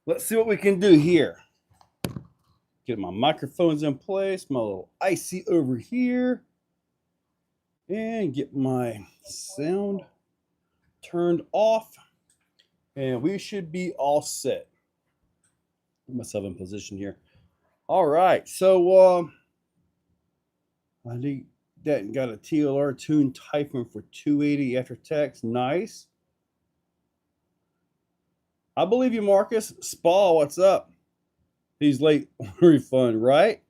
Let's see what we can do here. Get my microphones in place, my little icy over here, and get my sound turned off, and we should be all set. Put myself in position here. All right, so I think that got a TLR tune Typhoon for 280 after tax. Nice. I believe you, Marcus. Spa, what's up? He's late refund, right?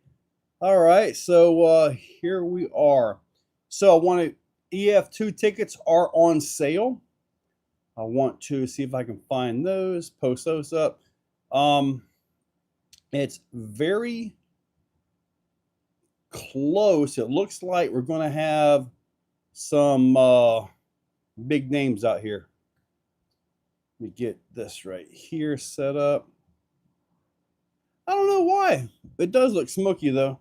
All right, so here we are. So I wanted EF2 tickets are on sale. I want to see if I can find those, post those up. It's very close. It looks like we're going to have some big names out here. Let me get this right here set up. I don't know why. It does look smoky, though.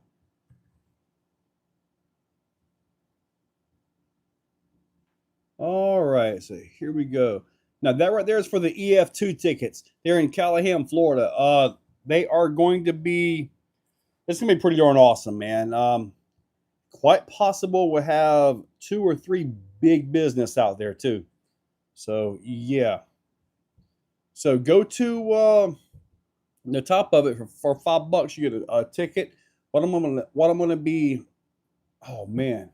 All right, so here we go. Now, that right there is for the EF2 tickets. They're in Callahan, Florida. They are going to be, it's going to be pretty darn awesome, man. Quite possible we'll have 2 or 3 big business out there, too. So, yeah. So, go to the top of it for $5. You get a ticket. What I'm gonna be, oh, man.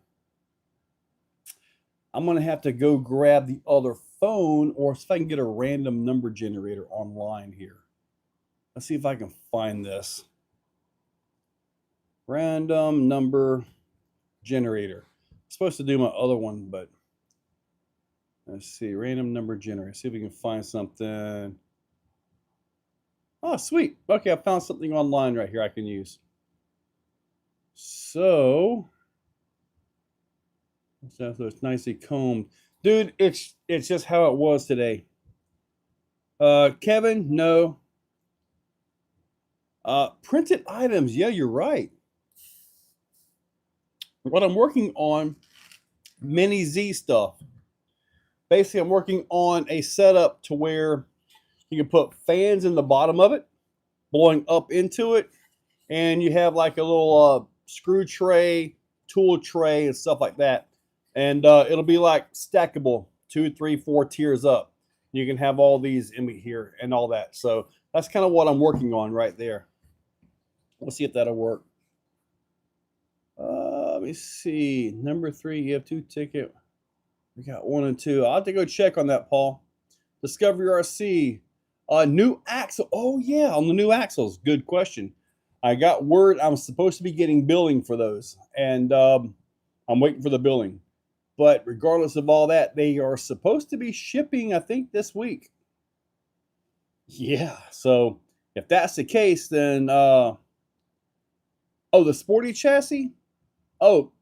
I'm going to have to go grab the other phone, or if I can get a random number generator online here. Let's see if I can find this. Random number generator. I'm supposed to do my other one, but let's see. Random number generator. See if we can find something. Oh, sweet. Okay, I found something online right here I can use. So it's nicely combed. Dude, it's just how it was today. Kevin, no. Printed items, yeah, you're right. What I'm working on, Mini Z stuff. Basically, I'm working on a setup to where you can put fans in the bottom of it, blowing up into it, and you have like a little screw tray, tool tray, and stuff like that. And it'll be like stackable, 2, 3, 4 tiers up. You can have all these in here and all that. So that's kind of what I'm working on right there. We'll see if that'll work. Let me see. Number 3, EF2 ticket. We got 1 and 2. I'll have to go check on that, Paul. Discovery RC. New axle. Oh, yeah, on the new axles. Good question. I got word I'm supposed to be getting billing for those. And I'm waiting for the billing. But regardless of all that, they are supposed to be shipping, I think, this week. Yeah, so if that's the case, then oh, the sporty chassis. Oh,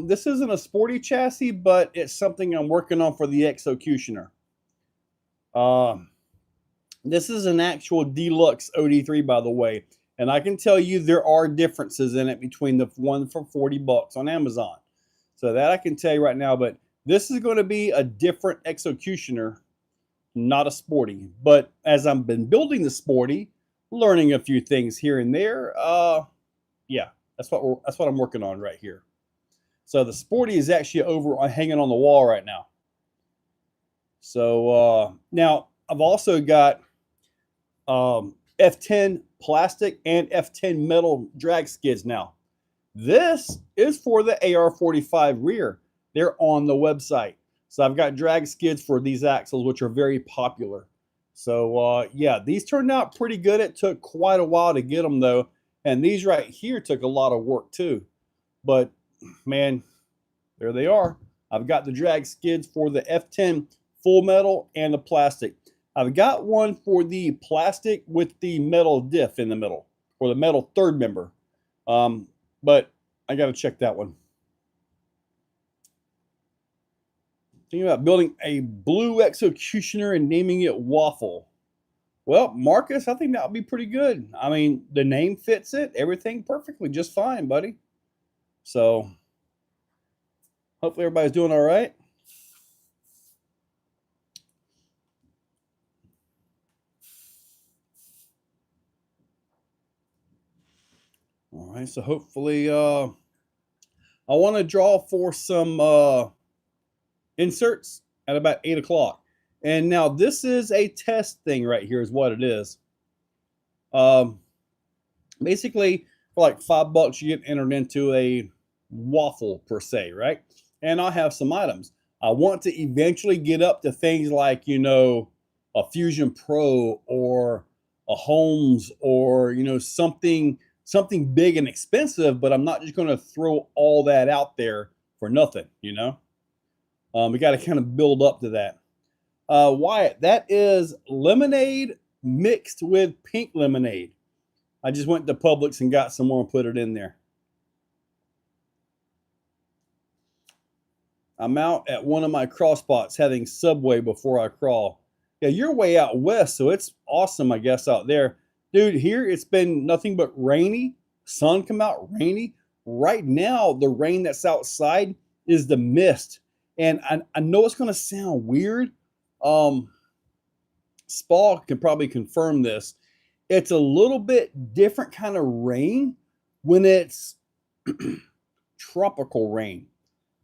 this isn't a sporty chassis, but it's something I'm working on for the Executioner. This is an actual deluxe OD3, by the way, and I can tell you there are differences in it between the one for $40 on Amazon. So that I can tell you right now, but this is going to be a different Executioner, not a sporty. But as I've been building the sporty, learning a few things here and there, yeah, that's what I'm working on right here. So the sporty is actually over hanging on the wall right now. So now I've also got F10 plastic and F10 metal drag skids now. This is for the AR45 rear. They're on the website. So I've got drag skids for these axles, which are very popular. So yeah, these turned out pretty good. It took quite a while to get them though. And these right here took a lot of work too. But man, there they are. I've got the drag skids for the F10 full metal and the plastic. I've got one for the plastic with the metal diff in the middle, or the metal third member. But I got to check that one. Thinking about building a blue Executioner and naming it Waffle. Well, Marcus, I think that would be pretty good. I mean, the name fits it. Everything perfectly just fine, buddy. So hopefully everybody's doing all right. right, so hopefully I want to draw for some inserts at about 8 o'clock. And now this is a test thing right here is what it is. Basically, for like $5, you get entered into a waffle per se, right? And I'll have some items. I want to eventually get up to things like, you know, a Fusion Pro or a Holmes or, you know, something big and expensive, but I'm not just going to throw all that out there for nothing, you know? We got to kind of build up to that. Wyatt, that is lemonade mixed with pink lemonade. I just went to Publix and got some more and put it in there. I'm out at one of my crawl spots having Subway before I crawl. Yeah, you're way out west, so it's awesome, I guess, out there. Dude, here it's been nothing but rainy. Sun come out, rainy. Right now, the rain that's outside is the mist. And I know it's going to sound weird. Spa can probably confirm this. It's a little bit different kind of rain when it's tropical rain.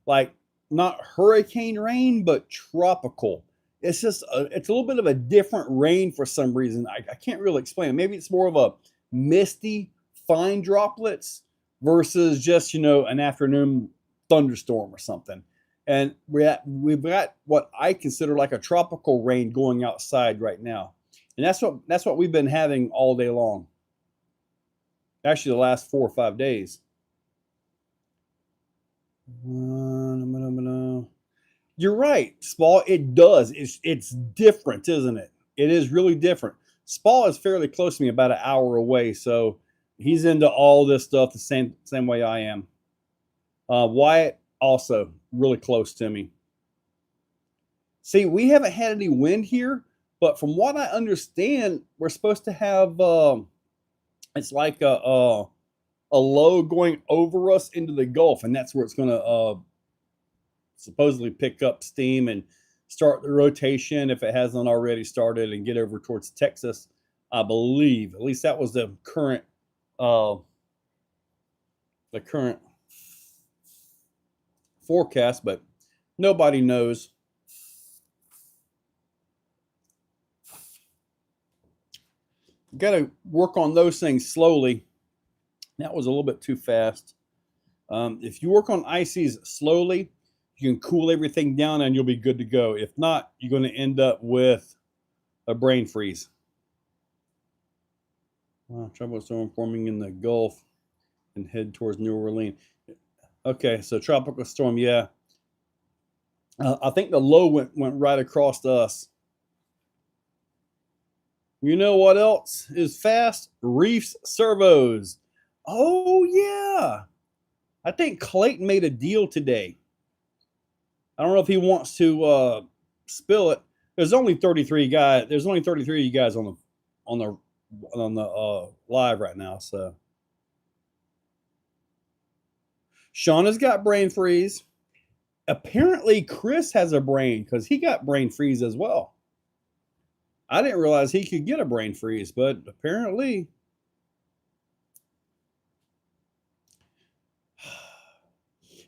Like not hurricane rain, but tropical. It's just it's a little bit of a different rain for some reason. I can't really explain it. Maybe it's more of a misty, fine droplets versus just, you know, an afternoon thunderstorm or something. And we've got what I consider like a tropical rain going outside right now. And that's what we've been having all day long. Actually, the last 4 or 5 days. You're right, Spa. It does. It's different, isn't it? It is really different. Spa is fairly close to me, about an hour away, so he's into all this stuff the same way I am. Wyatt also really close to me. See, we haven't had any wind here, but from what I understand, we're supposed to have it's like a low going over us into the Gulf, and that's where it's going to supposedly pick up steam and start the rotation if it hasn't already started and get over towards Texas, I believe. At least that was the current forecast, but nobody knows. Got to work on those things slowly. That was a little bit too fast. If you work on ICs slowly, you can cool everything down and you'll be good to go. If not, you're going to end up with a brain freeze. Tropical storm forming in the Gulf and head towards New Orleans. Okay, so tropical storm, yeah. I think the low went right across us. You know what else is fast? Reef's servos. Oh, yeah. I think Clayton made a deal today. I don't know if he wants to spill it. There's only 33 guys. There's only 33 of you guys on the live right now. So Shauna's got brain freeze. Apparently, Chris has a brain because he got brain freeze as well. I didn't realize he could get a brain freeze, but apparently.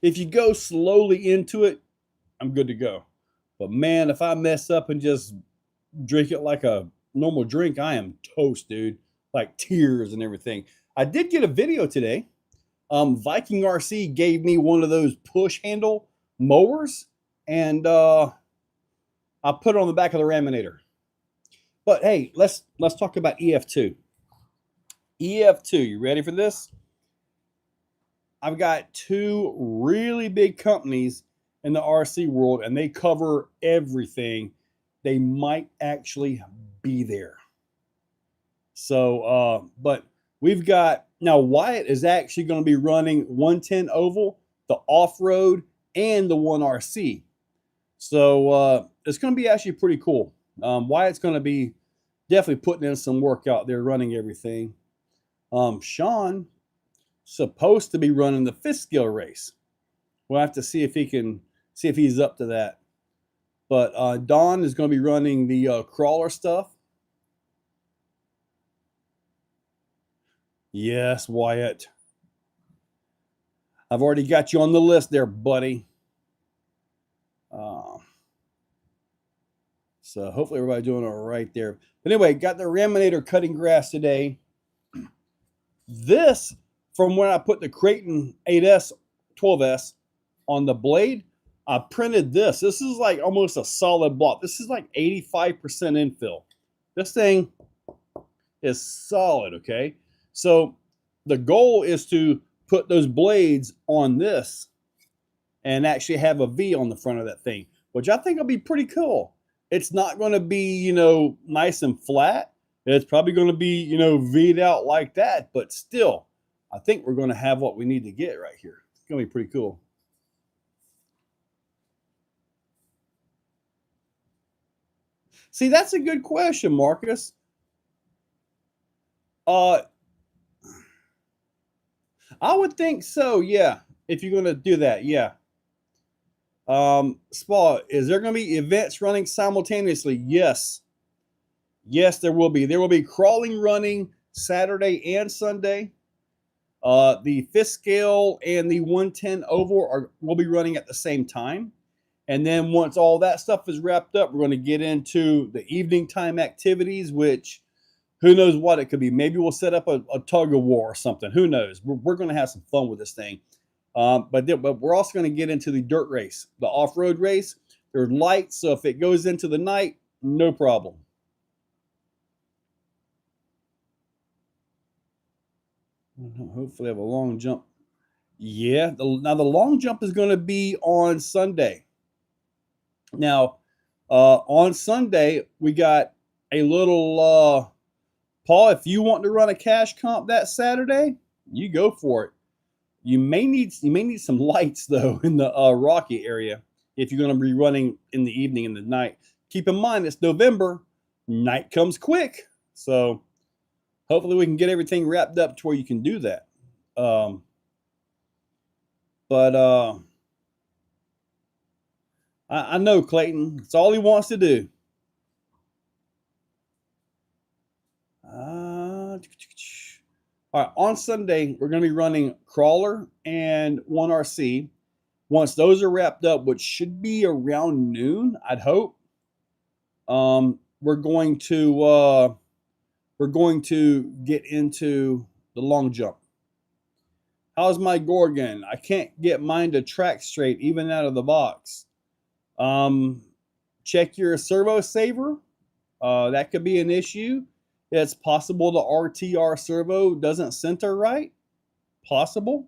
If you go slowly into it, I'm good to go. But man, if I mess up and just drink it like a normal drink, I am toast, dude. Like tears and everything. I did get a video today. Viking RC gave me one of those push handle mowers, and I put it on the back of the Raminator. But hey, let's talk about EF2. EF2, you ready for this? I've got 2 really big companies in the RC world, and they cover everything. They might actually be there. So, but we've got, now Wyatt is actually going to be running 110 Oval, the off-road, and the 1RC. So it's going to be actually pretty cool. Wyatt's going to be definitely putting in some work out there, running everything. Sean supposed to be running the 5th scale race. We'll have to see if he's up to that. But Don is going to be running the crawler stuff. Yes, Wyatt. I've already got you on the list there, buddy. So hopefully everybody doing all right there. But anyway, got the Raminator cutting grass today. This, from when I put the Creighton 8S, 12S on the blade, I printed this. This is like almost a solid block. This is like 85% infill. This thing is solid, okay? So the goal is to put those blades on this and actually have a V on the front of that thing, which I think will be pretty cool. It's not going to be, you know, nice and flat. It's probably going to be, you know, V'd out like that, but still, I think we're going to have what we need to get right here. It's going to be pretty cool. See, that's a good question, Marcus. I would think so, yeah. If you're going to do that, yeah. Spa, is there going to be events running simultaneously? Yes. Yes, there will be. There will be crawling running Saturday and Sunday. The fifth scale and the 110 oval will be running at the same time. And then once all that stuff is wrapped up, we're going to get into the evening time activities, which who knows what it could be. Maybe we'll set up a tug of war or something. Who knows? We're going to have some fun with this thing. But we're also going to get into the dirt race, the off-road race. There's lights, so if it goes into the night, no problem. Hopefully I have a long jump. Yeah, now the long jump is going to be on Sunday. Now, on Sunday, we got a little, Paul, if you want to run a cash comp that Saturday, you go for it. You may need some lights, though, in the Rocky area if you're going to be running in the evening and the night. Keep in mind, it's November. Night comes quick. So hopefully we can get everything wrapped up to where you can do that. I know Clayton. It's all he wants to do. All right, on Sunday, we're going to be running Crawler and 1RC. Once those are wrapped up, which should be around noon, I'd hope, we're going to get into the long jump. How's my Gorgon? I can't get mine to track straight, even out of the box. Check your servo saver. That could be an issue. It's possible the RTR servo doesn't center right. Possible.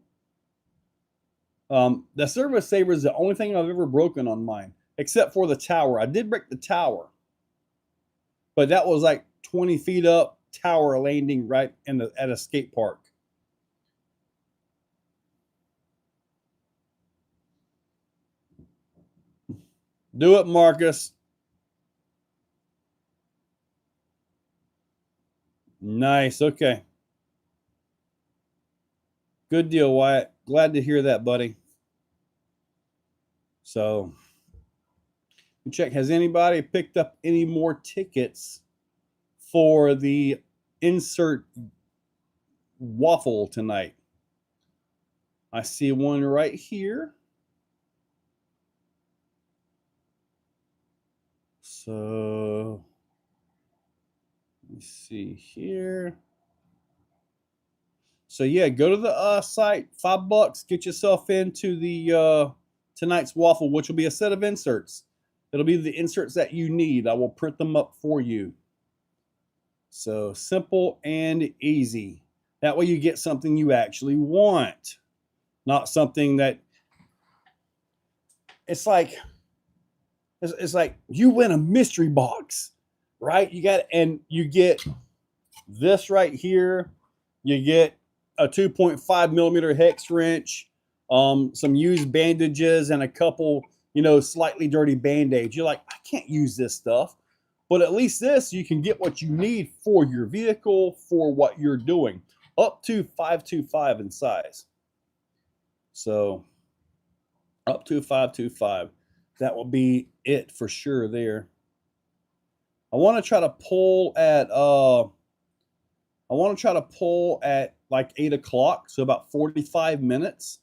The servo saver is the only thing I've ever broken on mine, except for the tower. I did break the tower, but that was like 20 feet up, tower landing right at a skate park. Do it, Marcus. Nice. Okay. Good deal, Wyatt. Glad to hear that, buddy. So, check. Has anybody picked up any more tickets for the insert waffle tonight? I see one right here. So, let me see here. So yeah, go to the site, $5, get yourself into the tonight's waffle, which will be a set of inserts. It'll be the inserts that you need. I will print them up for you. So simple and easy. That way you get something you actually want, not something that it's like you win a mystery box, right? You get this right here. You get a 2.5 millimeter hex wrench, some used bandages, and a couple, slightly dirty band-aids. You're like, I can't use this stuff. But at least this, you can get what you need for your vehicle, for what you're doing, up to 525 in size. So up to 525. That will be it for sure there. I want to try to pull at like 8 o'clock, so about 45 minutes.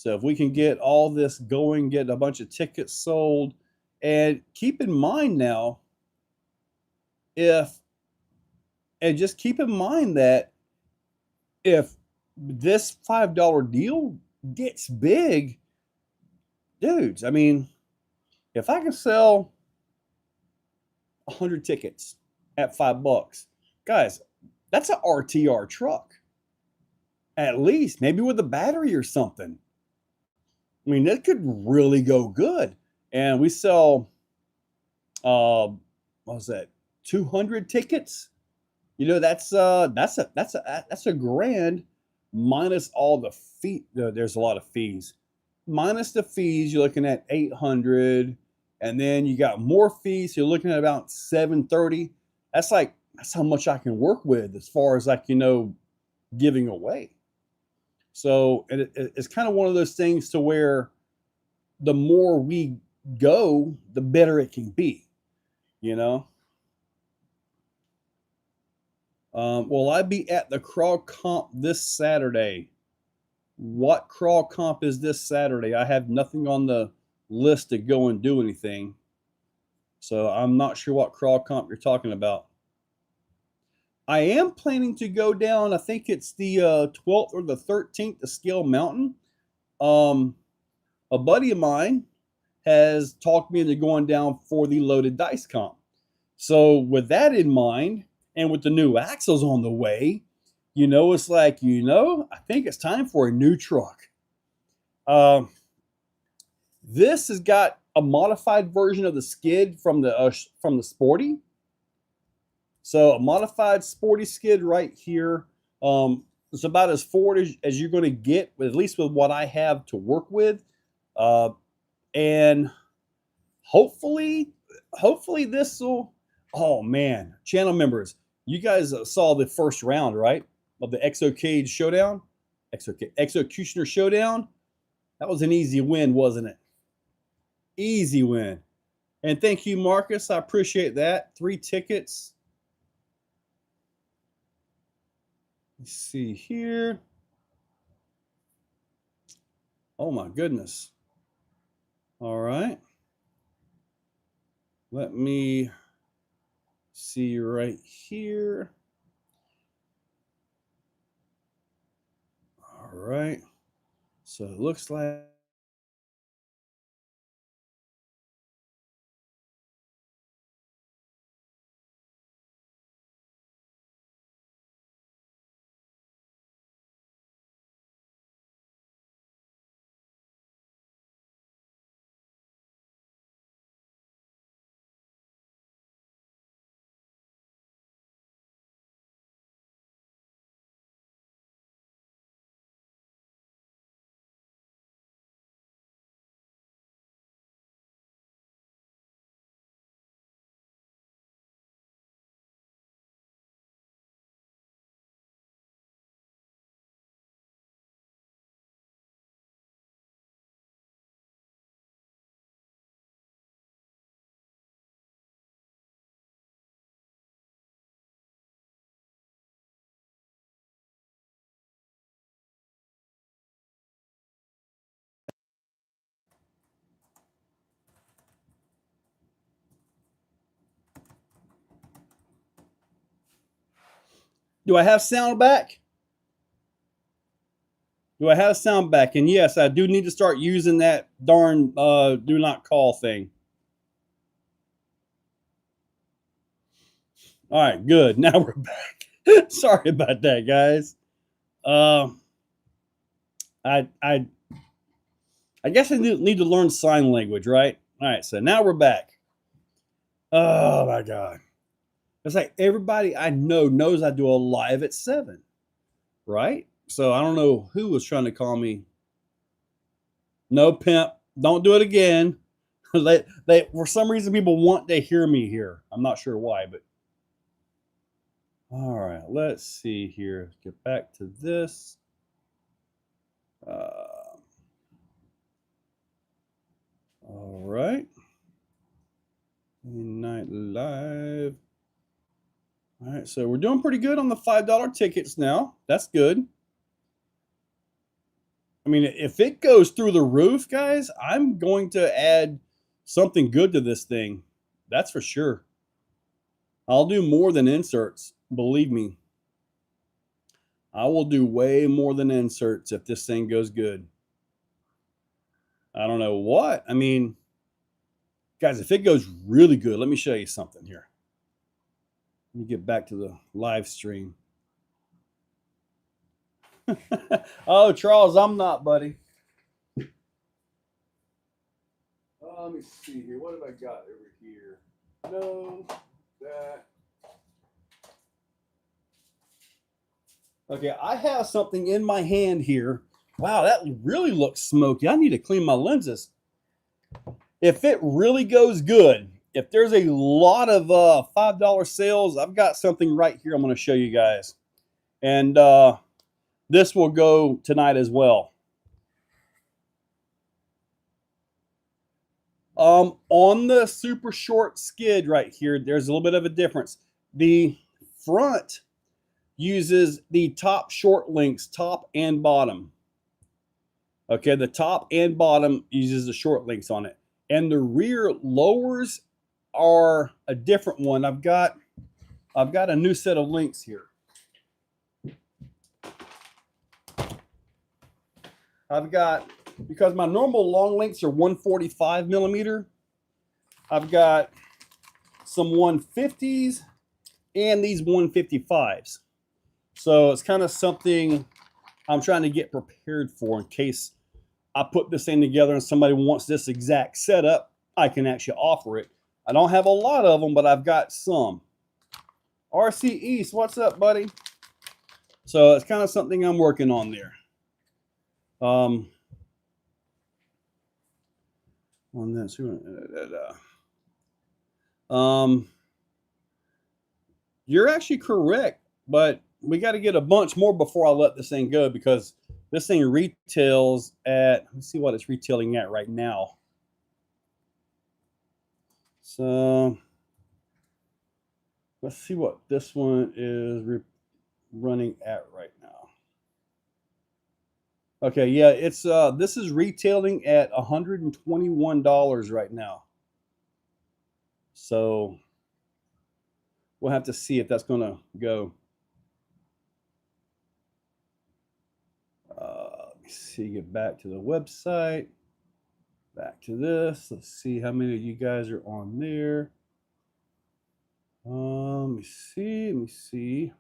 So if we can get all this going, get a bunch of tickets sold, and keep in mind now, just keep in mind that if this $5 deal gets big, dudes, I mean, if I can sell 100 tickets at $5, guys, that's an RTR truck. At least, maybe with a battery or something. I mean, that could really go good. And we sell, what was that, 200 tickets? You know, that's a grand minus all the fee. There's a lot of fees. Minus the fees, you're looking at 800, and then you got more fees. So you're looking at about 730. That's how much I can work with as far as giving away. So it's kind of one of those things to where the more we go, the better it can be, you know. Will I be at the crawl comp this Saturday? What crawl comp is this Saturday? I have nothing on the list to go and do anything. So I'm not sure what crawl comp you're talking about. I am planning to go down, I think it's the 12th or the 13th to Scale Mountain. A buddy of mine has talked me into going down for the loaded dice comp. So with that in mind, and with the new axles on the way, it's like, I think it's time for a new truck. This has got a modified version of the skid from the Sporty. So a modified Sporty skid right here. It's about as forward as you're going to get, at least with what I have to work with. And hopefully this will, oh man, channel members, you guys saw the first round, right? Of the Exocaged showdown, Executioner showdown. That was an easy win, wasn't it? Easy win. And thank you, Marcus. I appreciate that. 3 tickets. Let's see here. Oh my goodness. All right. Let me see right here. All right. So it looks like do I have sound back? Do I have sound back? And yes, I do need to start using that darn do not call thing. All right, good. Now we're back. Sorry about that, guys. I guess I need to learn sign language, right? All right, so now we're back. Oh my god. It's like everybody I know knows I do a live at 7, right? So I don't know who was trying to call me. No, pimp, don't do it again. they for some reason people want to hear me here. I'm not sure why, but all right, let's see here. Get back to this. All right. Night Live. All right, so we're doing pretty good on the $5 tickets now. That's good. I mean, if it goes through the roof, guys, I'm going to add something good to this thing. That's for sure. I'll do more than inserts. Believe me. I will do way more than inserts if this thing goes good. I don't know what. I mean, guys, if it goes really good, let me show you something here. Let me get back to the live stream. Oh, Charles, I'm not, buddy. Let me see here. What have I got over here? No, that. Okay, I have something in my hand here. Wow, that really looks smoky. I need to clean my lenses. If it really goes good, if there's a lot of $5 sales, I've got something right here I'm going to show you guys. And this will go tonight as well. On the super short skid right here, there's a little bit of a difference. The front uses the top short links, top and bottom. Okay, the top and bottom uses the short links on it. And the rear lowers are a different one. I've got a new set of links here. I've got, because my normal long links are 145 millimeter, I've got some 150s and these 155s. So it's kind of something I'm trying to get prepared for in case I put this thing together and somebody wants this exact setup. I can actually offer it. I don't have a lot of them, but I've got some. RC East, what's up, buddy? So it's kind of something I'm working on there. On this, you're actually correct, but we got to get a bunch more before I let this thing go, because this thing retails at, let's see what it's retailing at right now. So let's see what this one is running at right now. Okay, yeah, it's this is retailing at $121 right now. So we'll have to see if that's gonna go. Let me see, get back to the website, back to this. Let's see how many of you guys are on there. Let me see.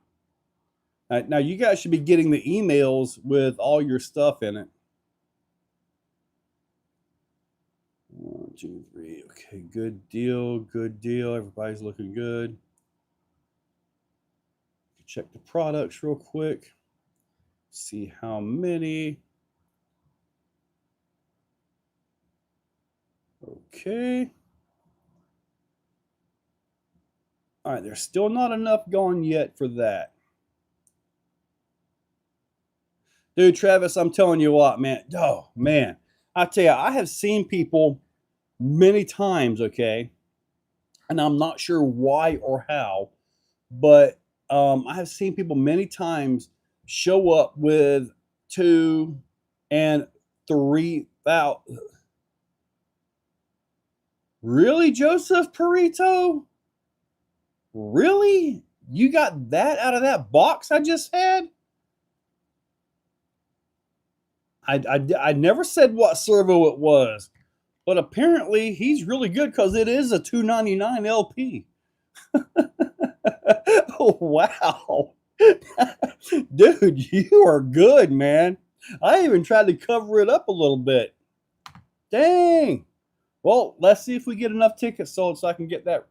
Now you guys should be getting the emails with all your stuff in it. 1, 2, 3. Okay, good deal, good deal. Everybody's looking good. Check the products real quick. See how many. Okay. All right, there's still not enough gone yet for that. Dude, Travis, I'm telling you what, man. Oh, man. I tell you, I have seen people many times, okay? And I'm not sure why or how, but I have seen people many times show up with 2 and 3,000. Really, Joseph Perito? Really? You got that out of that box I just had? I never said what servo it was, but apparently he's really good because it is a $2.99 LP. Oh, wow. Dude, you are good, man. I even tried to cover it up a little bit. Dang. Well, let's see if we get enough tickets sold so I can get that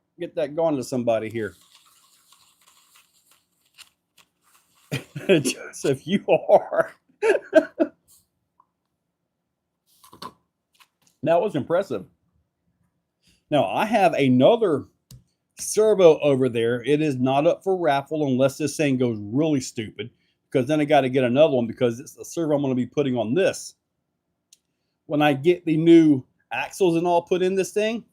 going to somebody here. Joseph, you are. That was impressive. Now, I have another servo over there. It is not up for raffle unless this thing goes really stupid, because then I got to get another one, because it's the servo I'm going to be putting on this. When I get the new axles and all put in this thing,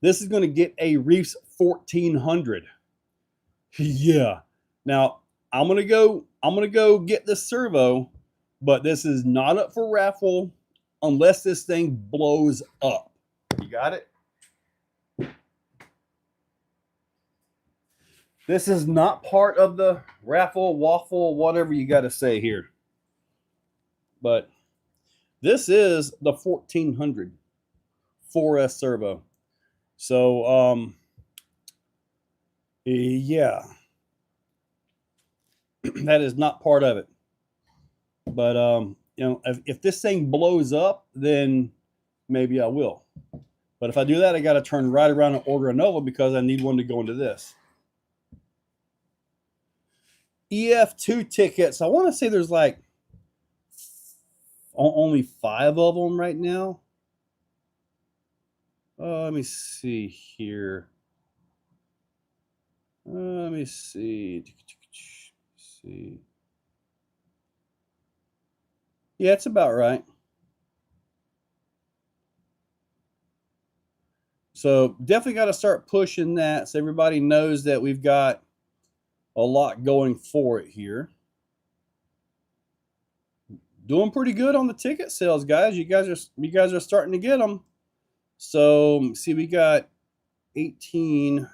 this is going to get a Reefs 1400. Yeah. Now, I'm going to go get this servo but this is not up for raffle unless this thing blows up. You got it? This is not part of the raffle, waffle, whatever you got to say here. But this is the 1400 4S Servo. So, yeah, that is not part of it. But, you know, if this thing blows up, then maybe I will. But if I do that, I got to turn right around and order another because I need one to go into this. EF2 tickets. I want to say there's like only 5 of them right now. Let me see here. Let me see. Yeah, it's about right. So definitely got to start pushing that so everybody knows that we've got a lot going for it here. Doing pretty good on the ticket sales, guys. You guys are starting to get them. So see, we got 18.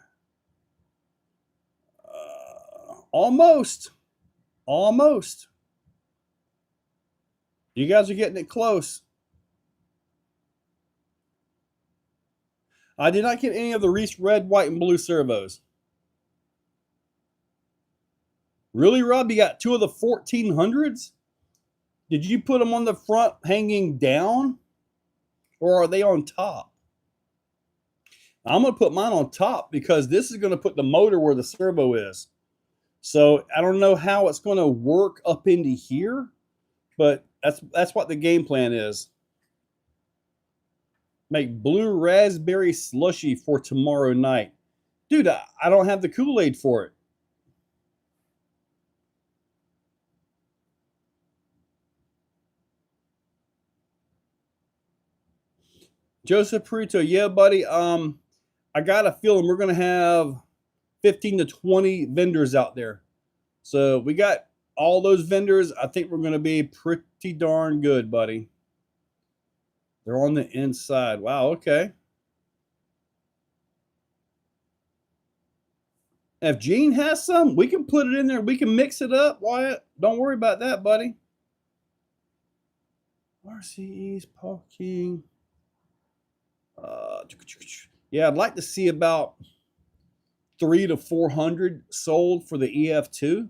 Almost. You guys are getting it close. I did not get any of the Reese red, white, and blue servos. Really, Rob? You got 2 of the 1400s? Did you put them on the front hanging down? Or are they on top? I'm going to put mine on top because this is going to put the motor where the servo is. So I don't know how it's going to work up into here, but that's what the game plan is. Make blue raspberry slushy for tomorrow night. Dude, I don't have the Kool-Aid for it. Joseph Pruto, yeah, buddy. I got a feeling we're going to have 15 to 20 vendors out there. So we got all those vendors. I think we're going to be pretty darn good, buddy. They're on the inside. Wow, okay. If Gene has some, we can put it in there. We can mix it up, Wyatt. Don't worry about that, buddy. RCE's parking. Yeah, I'd like to see about 300 to 400 sold for the EF2.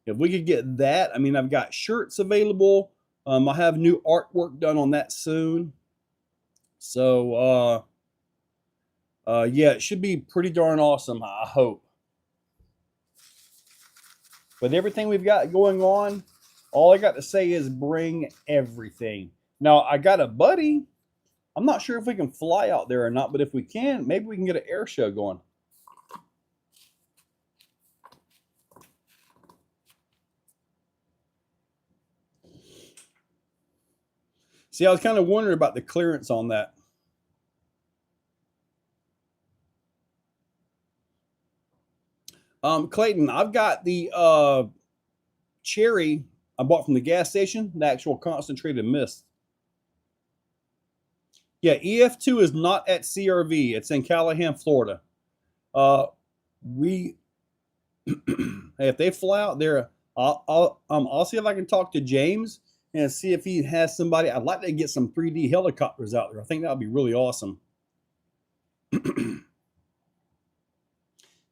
If we could get that, I mean, I've got shirts available. I'll have new artwork done on that soon. So, yeah, it should be pretty darn awesome, I hope. With everything we've got going on, all I got to say is bring everything. Now, I got a buddy. I'm not sure if we can fly out there or not, but if we can, maybe we can get an air show going. See, I was kind of wondering about the clearance on that. Clayton, I've got the cherry I bought from the gas station, the actual concentrated mist. Yeah, EF2 is not at CRV. It's in Callahan, Florida. If they fly out there, I'll see if I can talk to James and see if he has somebody. I'd like to get some 3D helicopters out there. I think that would be really awesome.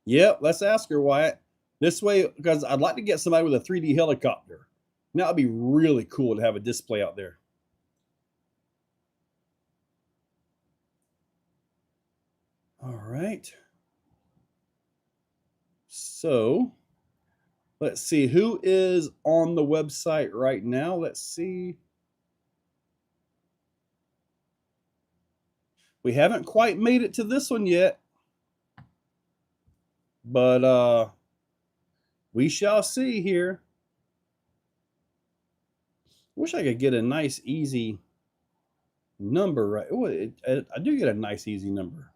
Yeah, let's ask her, Wyatt. This way, because I'd like to get somebody with a 3D helicopter. That would be really cool to have a display out there. All right. So, let's see who is on the website right now. Let's see. We haven't quite made it to this one yet, but we shall see here. Wish I could get a nice, easy number, right? Oh, I do get a nice, easy number.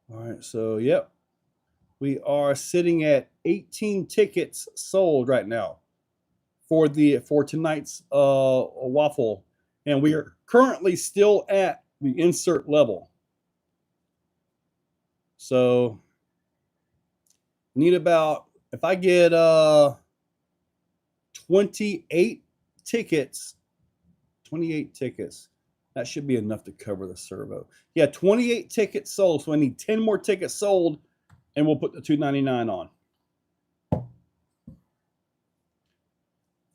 All right, so yep, we are sitting at 18 tickets sold right now for tonight's waffle, and we are currently still at the insert level. So need about, if I get 28 tickets, that should be enough to cover the servo. Yeah, 28 tickets sold. So I need 10 more tickets sold, and we'll put the $2.99 on.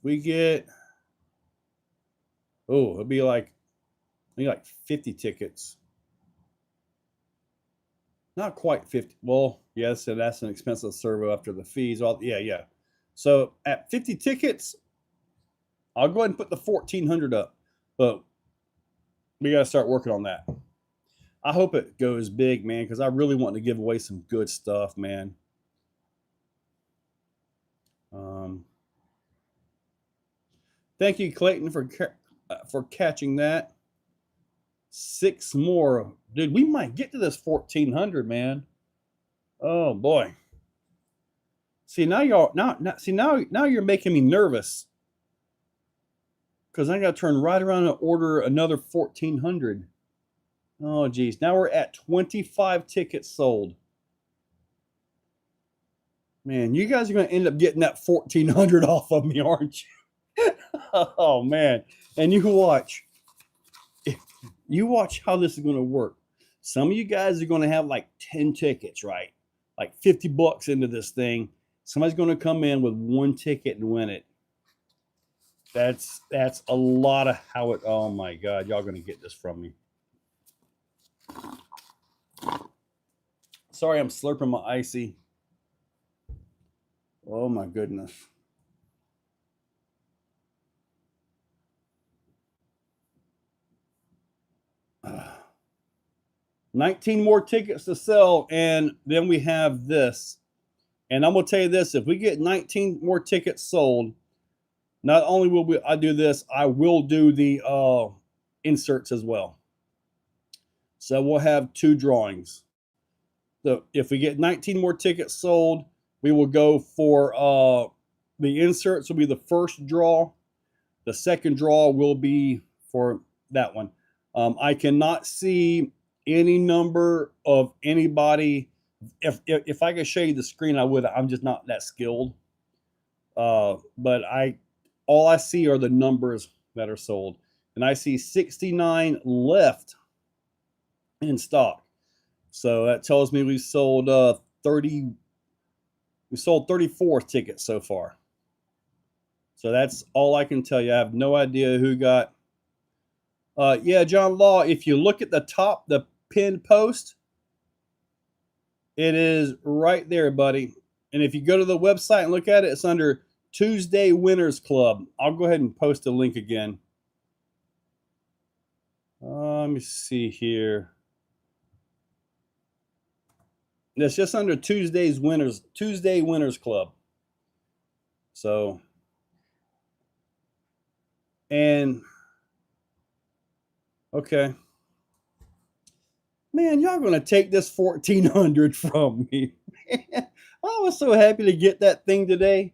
We get, oh, it'll be like 50 tickets. Not quite 50. Well, yes, and that's an expensive servo after the fees. Yeah. So at 50 tickets, I'll go ahead and put the 1,400 up, but we got to start working on that. I hope it goes big, man, because I really want to give away some good stuff, man. Thank you, Clayton, for catching that. 6 more, dude. We might get to this 1,400, man. Oh boy. See, now you're making me nervous, because I got to turn right around and order another 1,400. Oh geez, now we're at 25 tickets sold. Man, you guys are going to end up getting that 1,400 off of me, aren't you? Oh man. And you watch how this is going to work. Some of you guys are going to have like 10 tickets, right? Like $50 into this thing. Somebody's going to come in with 1 ticket and win it. That's a lot of how it, oh my God, y'all going to get this from me. Sorry, I'm slurping my icy. Oh my goodness. Uh, 19 more tickets to sell, and then we have this. And I'm going to tell you this, if we get 19 more tickets sold, not only will I do this, I will do the inserts as well. So we'll have 2 drawings. So if we get 19 more tickets sold, we will go for the inserts will be the first draw. The second draw will be for that one. I cannot see any number of anybody. If I could show you the screen, I would. I'm just not that skilled. But all I see are the numbers that are sold, and I see 69 left in stock. So that tells me we sold 30. We sold 34 tickets so far. So that's all I can tell you. I have no idea who got. Yeah, John Law, if you look at the top, the pinned post, it is right there, buddy. And if you go to the website and look at it, it's under Tuesday Winners Club. I'll go ahead and post a link again. Let me see here. It's just under Tuesday Winners Club. So, and okay. Man, y'all gonna take this 1,400 from me. Man, I was so happy to get that thing today.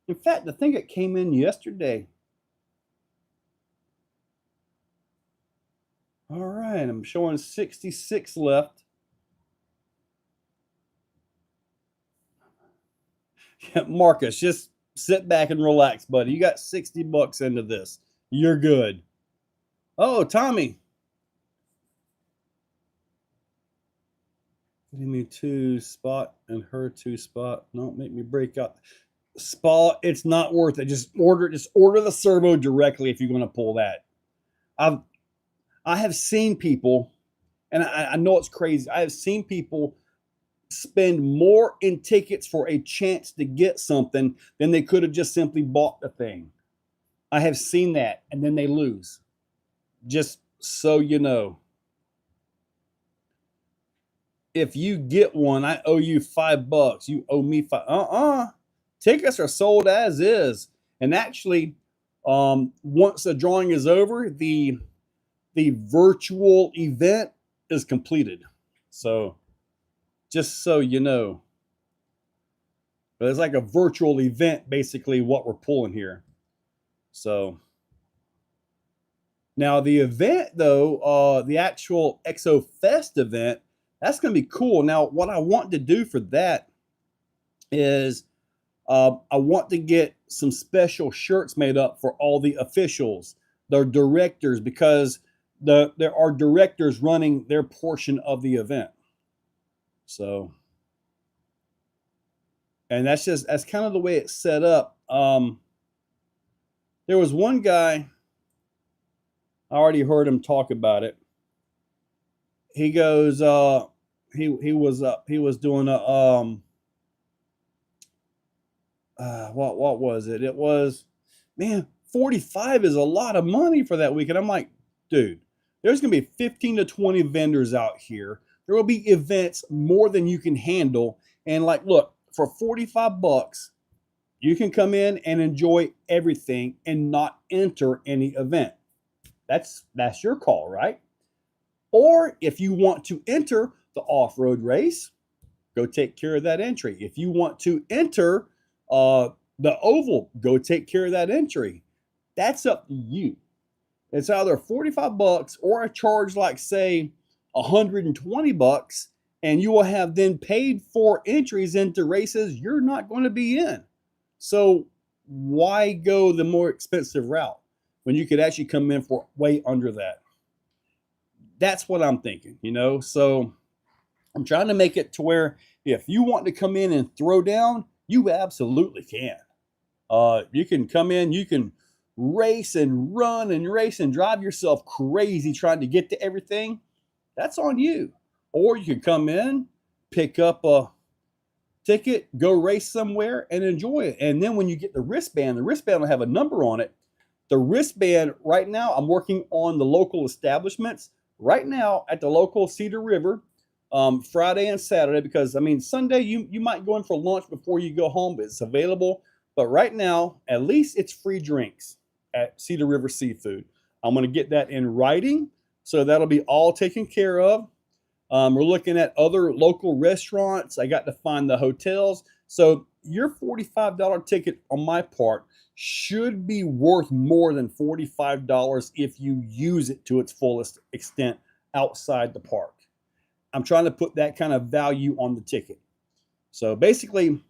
In fact, I think it came in yesterday. All right, I'm showing 66 left. Yeah, Marcus, just sit back and relax, buddy. You got $60 into this. You're good. Oh, Tommy. Give me 2 spot and her 2 spot. Don't make me break up. Spot, it's not worth it. Just order the servo directly if you're going to pull that. I have seen people, and I know it's crazy. I have seen people spend more in tickets for a chance to get something than they could have just simply bought the thing. I have seen that, and then they lose. Just so you know. If you get one, I owe you $5. You owe me $5. Tickets are sold as is. And actually, once the drawing is over, the virtual event is completed. So just so you know. But it's like a virtual event, basically, what we're pulling here. So now the event, though, the actual Exo Fest event, that's going to be cool. Now, what I want to do for that is I want to get some special shirts made up for all the officials, the directors, because there are directors running their portion of the event. So, and that's kind of the way it's set up. There was one guy, I already heard him talk about it. He goes, he was doing a what was it? It was, man, 45 is a lot of money for that weekend. I'm like, dude, there's gonna be 15 to 20 vendors out here. There will be events more than you can handle. And like, look, for 45 bucks, you can come in and enjoy everything and not enter any event. That's your call, right? Or if you want to enter the off-road race, go take care of that entry. If you want to enter the oval, go take care of that entry. That's up to you. It's either 45 bucks or a charge like, say, 120 bucks, and you will have then paid for entries into races you're not going to be in. So why go the more expensive route when you could actually come in for way under that? That's what I'm thinking, you know? So I'm trying to make it to where if you want to come in and throw down, you absolutely can. You can come in, you can race and run and race and drive yourself crazy trying to get to everything. That's on you. Or you can come in, pick up a ticket, go race somewhere and enjoy it. And then when you get the wristband will have a number on it. The wristband, right now, I'm working on the local establishments. Right now at the local Cedar River, Friday and Saturday, because I mean, Sunday you might go in for lunch before you go home, but it's available. But right now, at least it's free drinks at Cedar River Seafood. I'm going to get that in writing, so that'll be all taken care of. We're looking at other local restaurants. I got to find the hotels. So your $45 ticket on my part should be worth more than $45 if you use it to its fullest extent outside the park. I'm trying to put that kind of value on the ticket. So basically,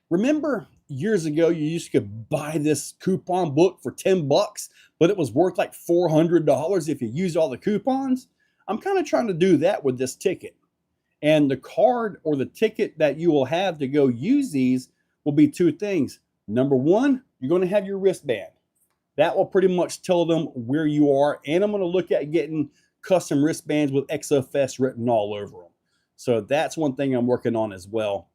remember years ago, you used to buy this coupon book for 10 bucks, but it was worth like $400 if you used all the coupons? I'm kind of trying to do that with this ticket. And the card or the ticket that you will have to go use these will be two things. Number one, you're going to have your wristband. That will pretty much tell them where you are. And I'm going to look at getting custom wristbands with Exo Fest written all over them. So that's one thing I'm working on as well.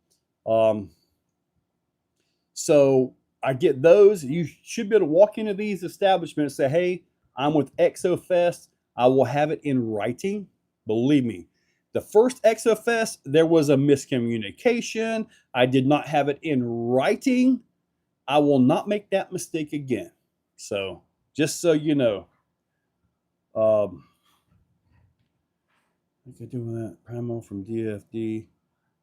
So I get those. You should be able to walk into these establishments and say, hey, I'm with Exo Fest. I will have it in writing. Believe me, the first Exo Fest, there was a miscommunication. I did not have it in writing. I will not make that mistake again. So just so you know. I think I'm doing that. Primo from DFD.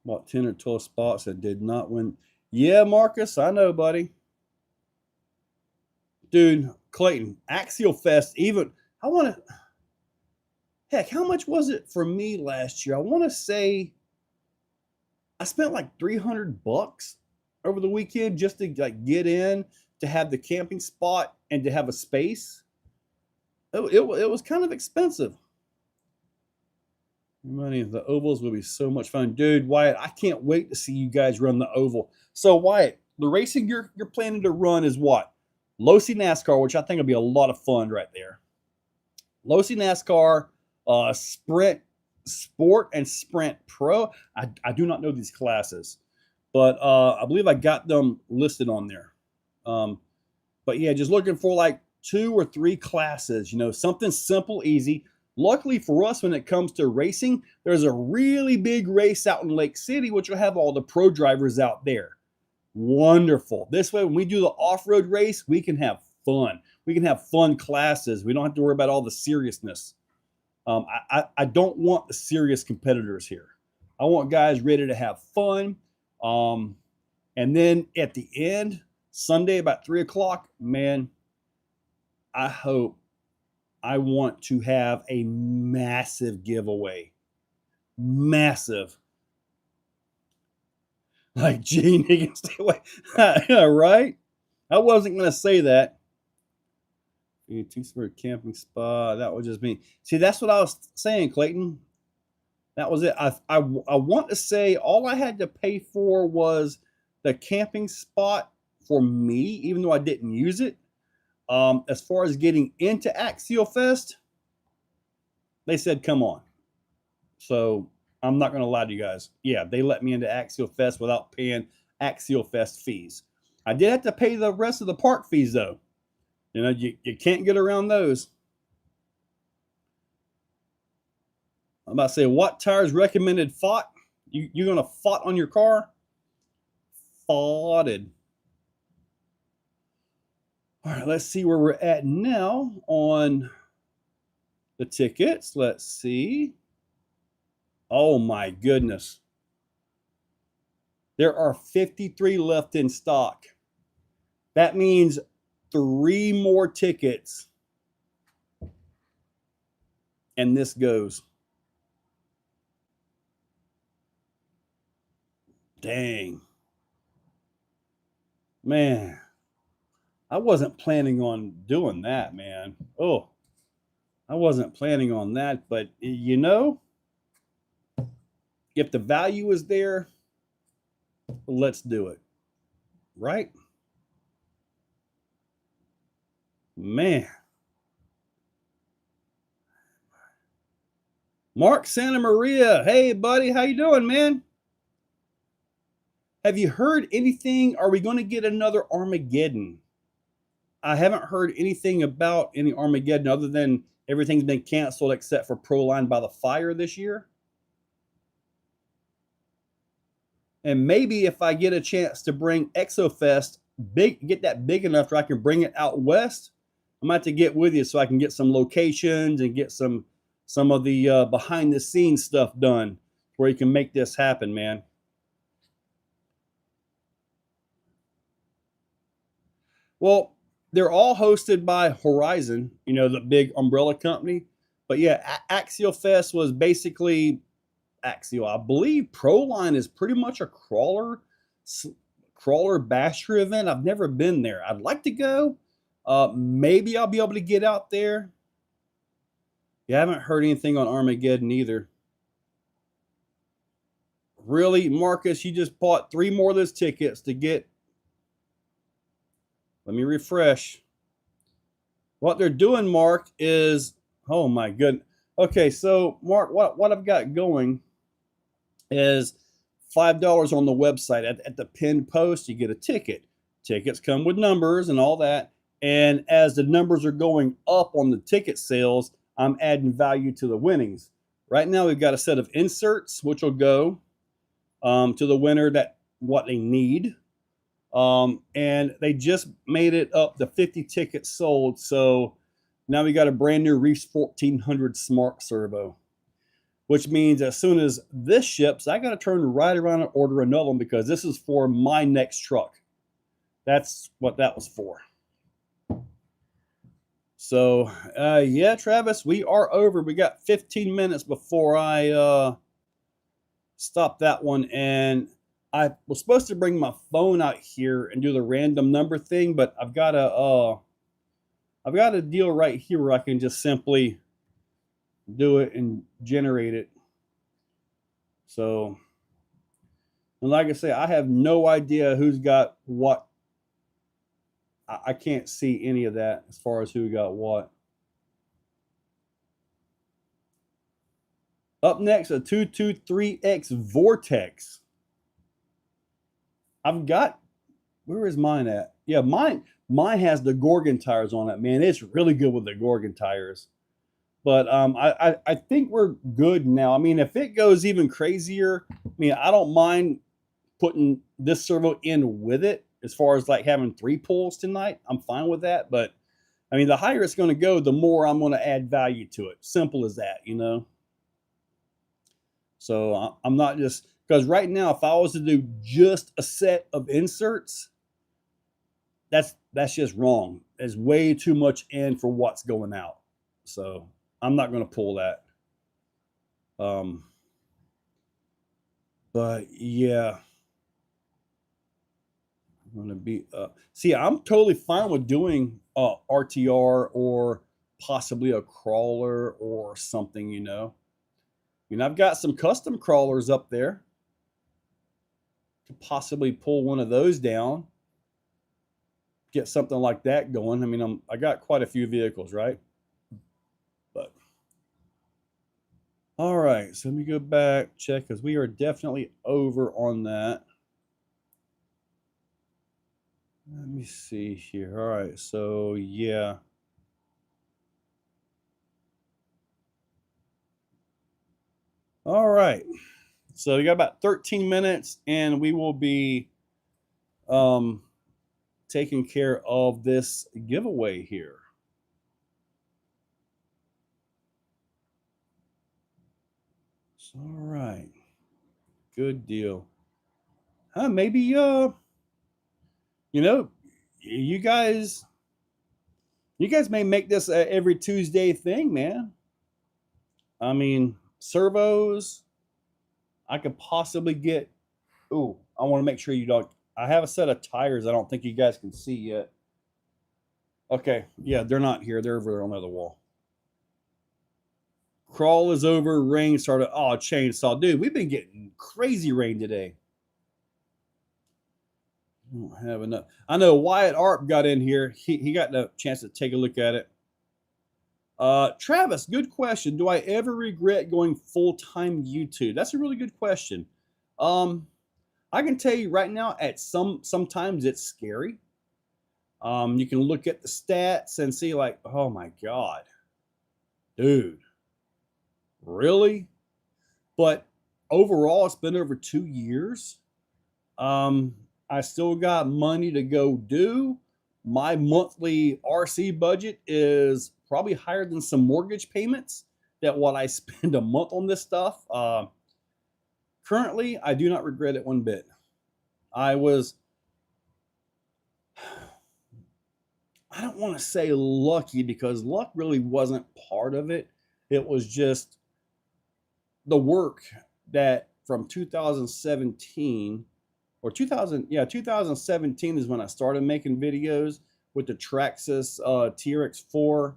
Bought 10 or 12 spots and did not win. Yeah, Marcus, I know, buddy. Dude, Clayton, Axial Fest, even, I want to, heck, how much was it for me last year? I want to say I spent like 300 bucks over the weekend just to like get in, to have the camping spot and to have a space. It was kind of expensive. Money, the ovals will be so much fun. Dude, Wyatt, I can't wait to see you guys run the oval. So, Wyatt, the racing you're planning to run is what? Losi NASCAR, which I think will be a lot of fun right there. Losi NASCAR, Sprint Sport, and Sprint Pro. I do not know these classes, but I believe I got them listed on there. But yeah, just looking for like 2 or 3 classes, you know, something simple, easy. Luckily for us, when it comes to racing, there's a really big race out in Lake City, which will have all the pro drivers out there. Wonderful. This way, when we do the off-road race, we can have fun. We can have fun classes. We don't have to worry about all the seriousness. I don't want the serious competitors here. I want guys ready to have fun. And then at the end, Sunday about 3 o'clock, man, I want to have a massive giveaway. Massive. Like, Gene, he can stay away. Yeah, right? I wasn't going to say that. Two-story camping spot. That was just me. See, that's what I was saying, Clayton. That was it. I want to say all I had to pay for was the camping spot for me, even though I didn't use it. As far as getting into Exo Fest, they said, come on. So I'm not going to lie to you guys. Yeah, they let me into Exo Fest without paying Exo Fest fees. I did have to pay the rest of the park fees, though. You know, you can't get around those. I'm about to say, what tires recommended fought? You're going to fought on your car? Foughted. All right, let's see where we're at now on the tickets. Let's see. Oh, my goodness. There are 53 left in stock. That means 3 more tickets. And this goes. Dang. Man. I wasn't planning on doing that, man. Oh, I wasn't planning on that. But, you know, if the value is there, let's do it. Right? Man. Mark Santa Maria. Hey, buddy. How you doing, man? Have you heard anything? Are we going to get another Armageddon? I haven't heard anything about any Armageddon other than everything's been canceled except for Proline by the Fire this year. And maybe if I get a chance to bring Exo Fest, get that big enough where I can bring it out west, I'm going to have to get with you so I can get some locations and get some of the behind the scenes stuff done where you can make this happen, man. Well, they're all hosted by Horizon, you know, the big umbrella company. But yeah, Exo Fest was basically Axio. I believe Proline is pretty much a crawler basher event. I've never been there. I'd like to go. Maybe I'll be able to get out there. You haven't heard anything on Armageddon either. Really, Marcus, you just bought 3 more of those tickets to get. Let me refresh. What they're doing, Mark, is, oh my goodness. Okay, so Mark, what I've got going is $5 on the website. At the pinned post, you get a ticket. Tickets come with numbers and all that. And as the numbers are going up on the ticket sales, I'm adding value to the winnings. Right now, we've got a set of inserts, which will go to the winner that what they need. And they just made it up to 50 tickets sold. So now we got a brand new Reefs 1400 Smart Servo, which means as soon as this ships, I got to turn right around and order another one because this is for my next truck. That's what that was for. So, yeah, Travis, we are over. We got 15 minutes before I stop that one. And I was supposed to bring my phone out here and do the random number thing, but I've got a deal right here where I can just simply do it and generate it. So, and like I say, I have no idea who's got what. I can't see any of that as far as who got what. Up next, a 223X Vortex. I've got, where is mine at? Yeah, mine has the Gorgon tires on it, man. It's really good with the Gorgon tires. But I think we're good now. I mean, if it goes even crazier, I mean, I don't mind putting this servo in with it as far as like having 3 pulls tonight. I'm fine with that. But I mean, the higher it's going to go, the more I'm going to add value to it. Simple as that, you know. So I'm not just, Because right now, if I was to do just a set of inserts, that's just wrong. There's way too much in for what's going out. So I'm not going to pull that. But yeah, I'm going to be see, I'm totally fine with doing RTR or possibly a crawler or something, you know. I mean, I've got some custom crawlers up there to possibly pull one of those down, get something like that going. I mean, I got quite a few vehicles, right? But all right, so let me go back, check, because we are definitely over on that. Let me see here. All right, so yeah. All right, so we got about 13 minutes, and we will be taking care of this giveaway here. So, all right, good deal. Maybe you know, you guys may make this a every Tuesday thing, man. I mean, servos. I could possibly get. Ooh, I want to make sure you don't. I have a set of tires. I don't think you guys can see yet. Okay, yeah, they're not here. They're over there on the other wall. Crawl is over. Rain started. Oh, chainsaw, dude. We've been getting crazy rain today. I don't have enough. I know Wyatt Arp got in here. He got the chance to take a look at it. Travis, good question. Do I ever regret going full-time YouTube? That's a really good question. I can tell you right now, sometimes it's scary. You can look at the stats and see like, oh my God, dude, really? But overall, it's been over 2 years. I still got money to go do. My monthly RC budget is probably higher than some mortgage payments that what I spend a month on this stuff. Currently, I do not regret it one bit. I don't want to say lucky because luck really wasn't part of it. It was just the work that from 2017 or 2017 is when I started making videos with the Traxxas TRX4,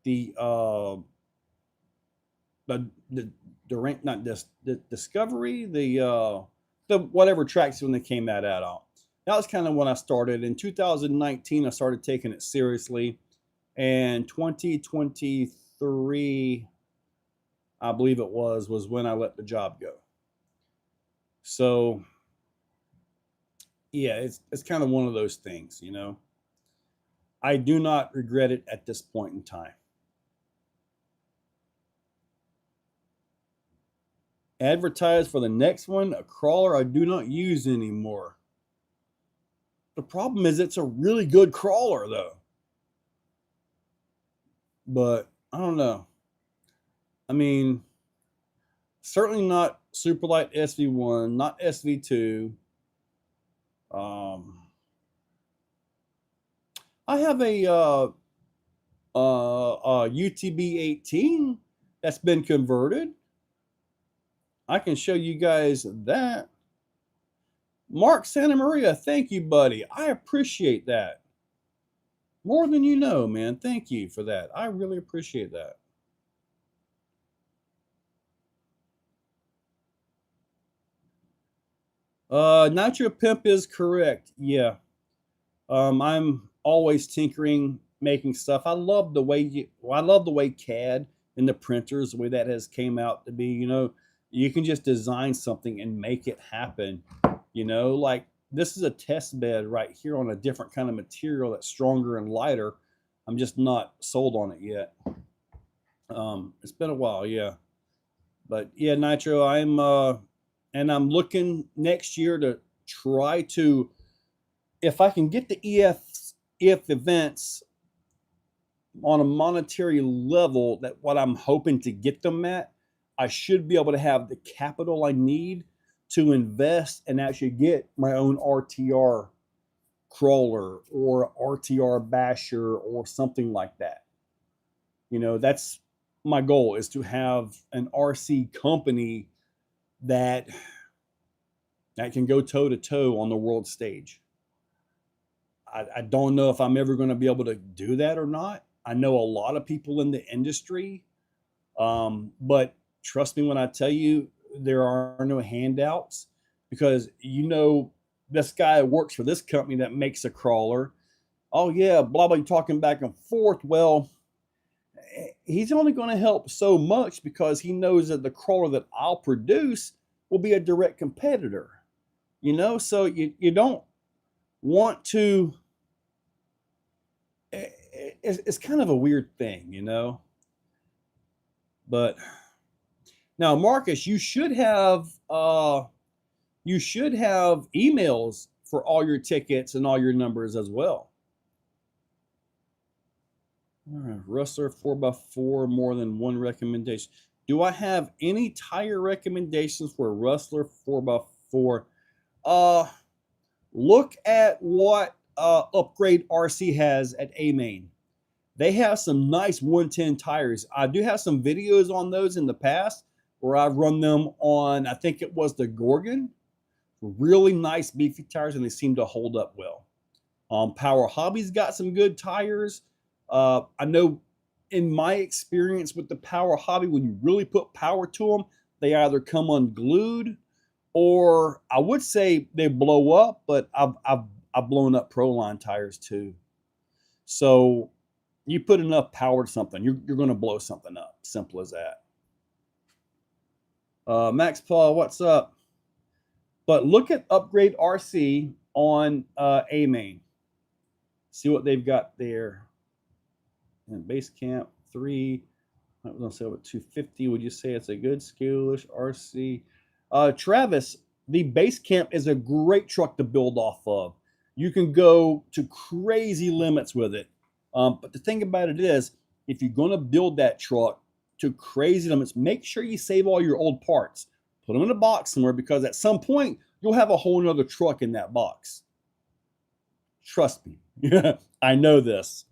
the not this the Discovery, the whatever tracks when they came that out. That was kind of when I started. In 2019, I started taking it seriously, and 2023, I believe it was when I let the job go. So yeah, it's kind of one of those things, you know. I do not regret it at this point in time. Advertise for the next one, a crawler I do not use anymore. The problem is it's a really good crawler though. But I don't know. I mean, certainly not Superlight SV1, not SV2. I have a UTB 18 that's been converted. I can show you guys that. Mark Santa Maria, thank you, buddy. I appreciate that. More than you know, man. Thank you for that. I really appreciate that. Nitro Pimp is correct. Yeah. I'm always tinkering, making stuff. I love the way CAD and the printers, the way that has came out to be. You know, you can just design something and make it happen. You know, like this is a test bed right here on a different kind of material that's stronger and lighter. I'm just not sold on it yet. It's been a while, yeah. But yeah, Nitro, I'm looking next year to try to, if I can get the EF events on a monetary level, that what I'm hoping to get them at, I should be able to have the capital I need to invest and actually get my own RTR crawler or RTR basher or something like that. You know, that's my goal, is to have an RC company that can go toe to toe on the world stage. I don't know if I'm ever going to be able to do that or not. I know a lot of people in the industry, but trust me when I tell you, there are no handouts, because you know this guy works for this company that makes a crawler. Oh yeah, blah blah, talking back and forth. Well, he's only going to help so much, because he knows that the crawler that I'll produce will be a direct competitor. You know, so you don't want to. It's kind of a weird thing, you know. But now, Marcus, you should have emails for all your tickets and all your numbers as well. All right, Rustler 4x4, more than one recommendation. Do I have any tire recommendations for Rustler 4x4? Look at what Upgrade RC has at A-Main. They have some nice 110 tires. I do have some videos on those in the past where I've run them on, I think it was the Gorgon. Really nice beefy tires, and they seem to hold up well. Power Hobby's got some good tires. I know in my experience with the Power Hobby, when you really put power to them, they either come unglued, or I would say they blow up, but I've blown up Proline tires too. So you put enough power to something, you're going to blow something up. Simple as that. Max Paul, what's up? But look at Upgrade RC on A-Main. See what they've got there. And Base Camp 3, I was going to say what, 250. Would you say it's a good scale-ish RC? Travis, the Base Camp is a great truck to build off of. You can go to crazy limits with it. But the thing about it is, if you're going to build that truck to crazy limits, make sure you save all your old parts. Put them in a box somewhere, because at some point, you'll have a whole nother truck in that box. Trust me. I know this.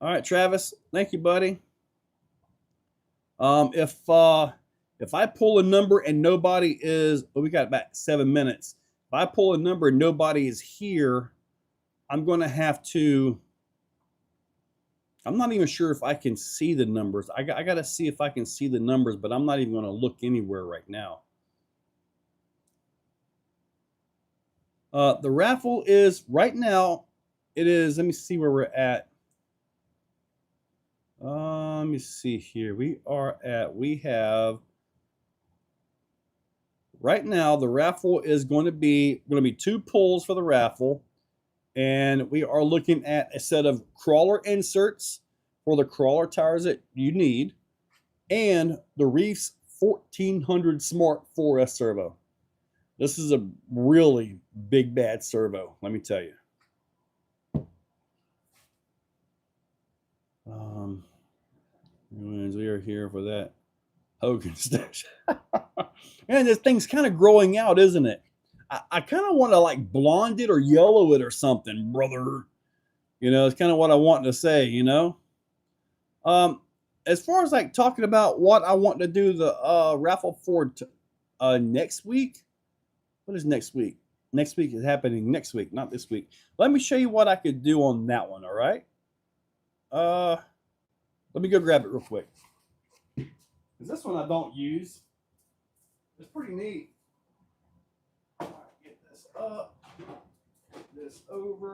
All right, Travis. Thank you, buddy. If I pull a number and nobody is, we got about 7 minutes. If I pull a number and nobody is here, I'm going to have to, I'm not even sure if I can see the numbers. I got to see if I can see the numbers, but I'm not even going to look anywhere right now. The raffle is, right now, it is, let me see where we're at. Let me see here. We have, right now, the raffle is going to be 2 pulls for the raffle. And we are looking at a set of crawler inserts for the crawler tires that you need, and the Reef's 1400 Smart 4S servo. This is a really big bad servo, let me tell you. We are here for that Hogan stash. Man, this thing's kind of growing out, isn't it? I kind of want to like blonde it or yellow it or something, brother. You know, it's kind of what I want to say, you know. As far as like talking about what I want to do the raffle for next week. What is next week? Next week is happening next week, not this week. Let me show you what I could do on that one, all right? Let me go grab it real quick. Because this one I don't use. It's pretty neat. All right, get this up, get this over.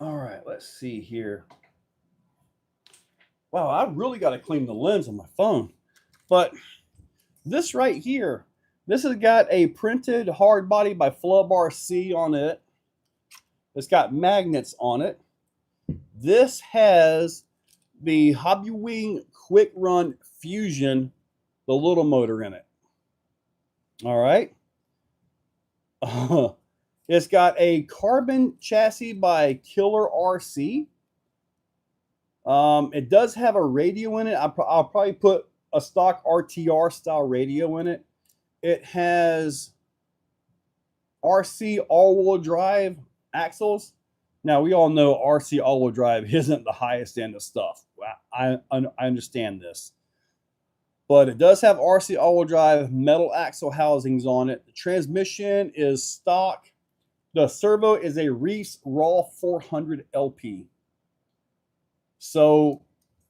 All right, let's see here. Wow, I really got to clean the lens on my phone. But this right here, this has got a printed hard body by Flub RC on it. It's got magnets on it. This has the Hobbywing Quick Run Fusion, the little motor in it. All right. It's got a carbon chassis by Killer RC. It does have a radio in it. I'll probably put a stock RTR style radio in it. It has RC all-wheel drive axles. Now, we all know RC all-wheel drive isn't the highest end of stuff. I understand this. But it does have RC all-wheel drive metal axle housings on it. The transmission is stock. The servo is a Reese Raw 400 LP. So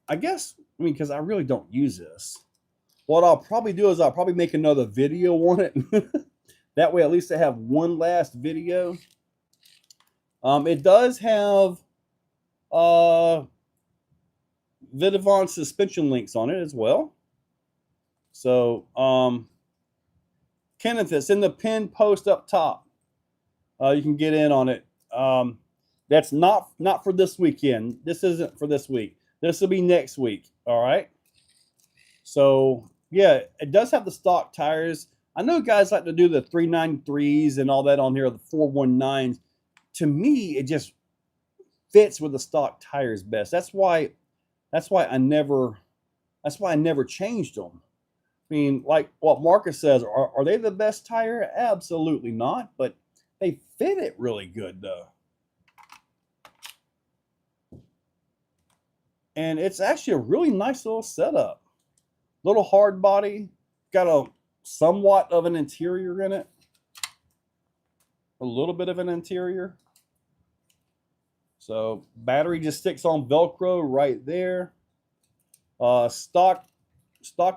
I guess, I mean, because I really don't use this, what I'll probably do is I'll probably make another video on it. That way, at least I have one last video. It does have Vidavon suspension links on it as well. So, Kenneth, it's in the pinned post up top. You can get in on it. That's not for this weekend. This isn't for this week. This will be next week. All right. So yeah, it does have the stock tires. I know guys like to do the 393s and all that on here, the 419s. To me, it just fits with the stock tires best. That's why I never changed them. I mean, like what Marcus says, are they the best tire? Absolutely not, but they fit it really good though. And it's actually a really nice little setup. Little hard body, got a somewhat of an interior in it. A little bit of an interior. So battery just sticks on Velcro right there. Stock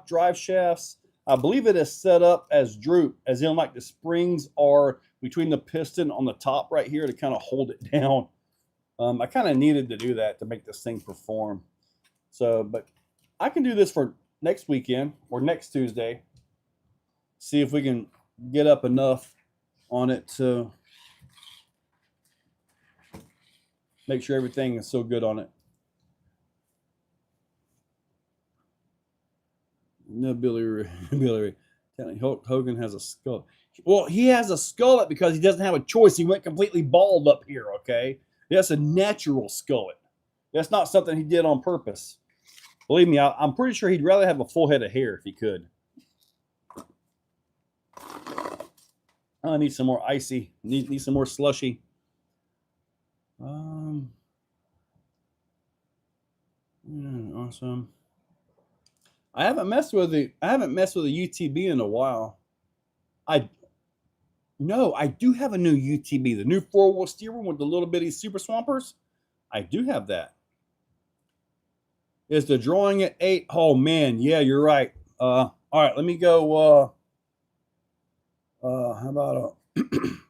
drive shafts. I believe it is set up as droop, as in like the springs are between the piston on the top right here to kind of hold it down. I kind of needed to do that to make this thing perform. So, but I can do this for next weekend or next Tuesday. See if we can get up enough on it to make sure everything is so good on it. No, Billy, Hulk Hogan has a skull. Well, he has a skullet because he doesn't have a choice. He went completely bald up here, okay? That's a natural skullet. That's not something he did on purpose. Believe me, I'm pretty sure he'd rather have a full head of hair if he could. I need some more icy. Need some more slushy. Awesome. I haven't messed with the UTB in a while. I do have a new UTB, the new 4-wheel steering with the little bitty super swampers. I do have that. Is the drawing at 8? Oh man, yeah, you're right. All right, let me go. How about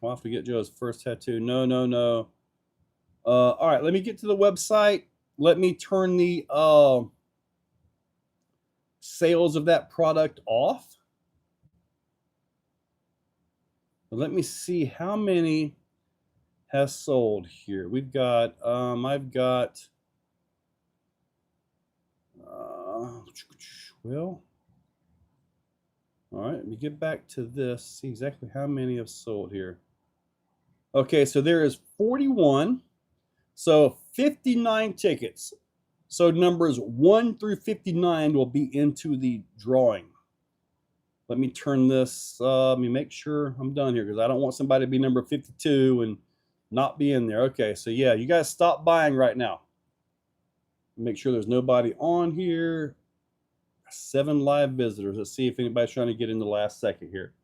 we'll have to get Joe's first tattoo. No. All right, let me get to the website. Let me turn the sales of that product off. Let me see how many has sold here. We've got I've got well, all right, let me get back to this, see exactly how many have sold here. Okay, so there is 41, so 59 tickets. So numbers 1 through 59 will be into the drawing. Let me turn this, let me make sure I'm done here because I don't want somebody to be number 52 and not be in there. Okay, so yeah, you guys stop buying right now. Make sure there's nobody on here. 7 live visitors. Let's see if anybody's trying to get in the last second here.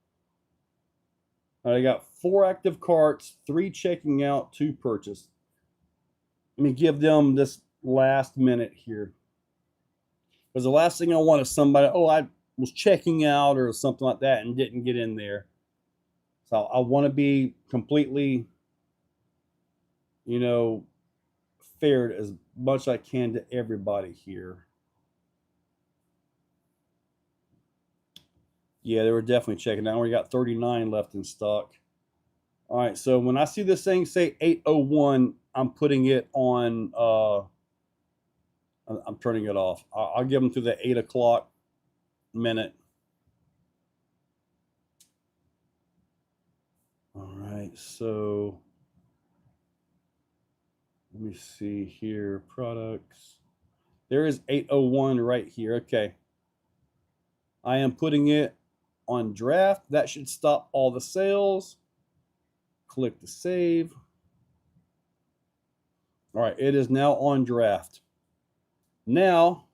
All right, I got 4 active carts, 3 checking out, 2 purchased. Let me give them this last minute here. Because the last thing I want is somebody, oh, I was checking out or something like that and didn't get in there. So I want to be completely, you know, fair as much as I can to everybody here. Yeah, they were definitely checking out. We got 39 left in stock. All right, so when I see this thing say 8:01, I'm putting it on, I'm turning it off. I'll give them to the 8 o'clock minute. All right, so let me see here, products. There is 801 right here. Okay. I am putting it on draft. That should stop all the sales. Click to save. All right, it is now on draft. Now,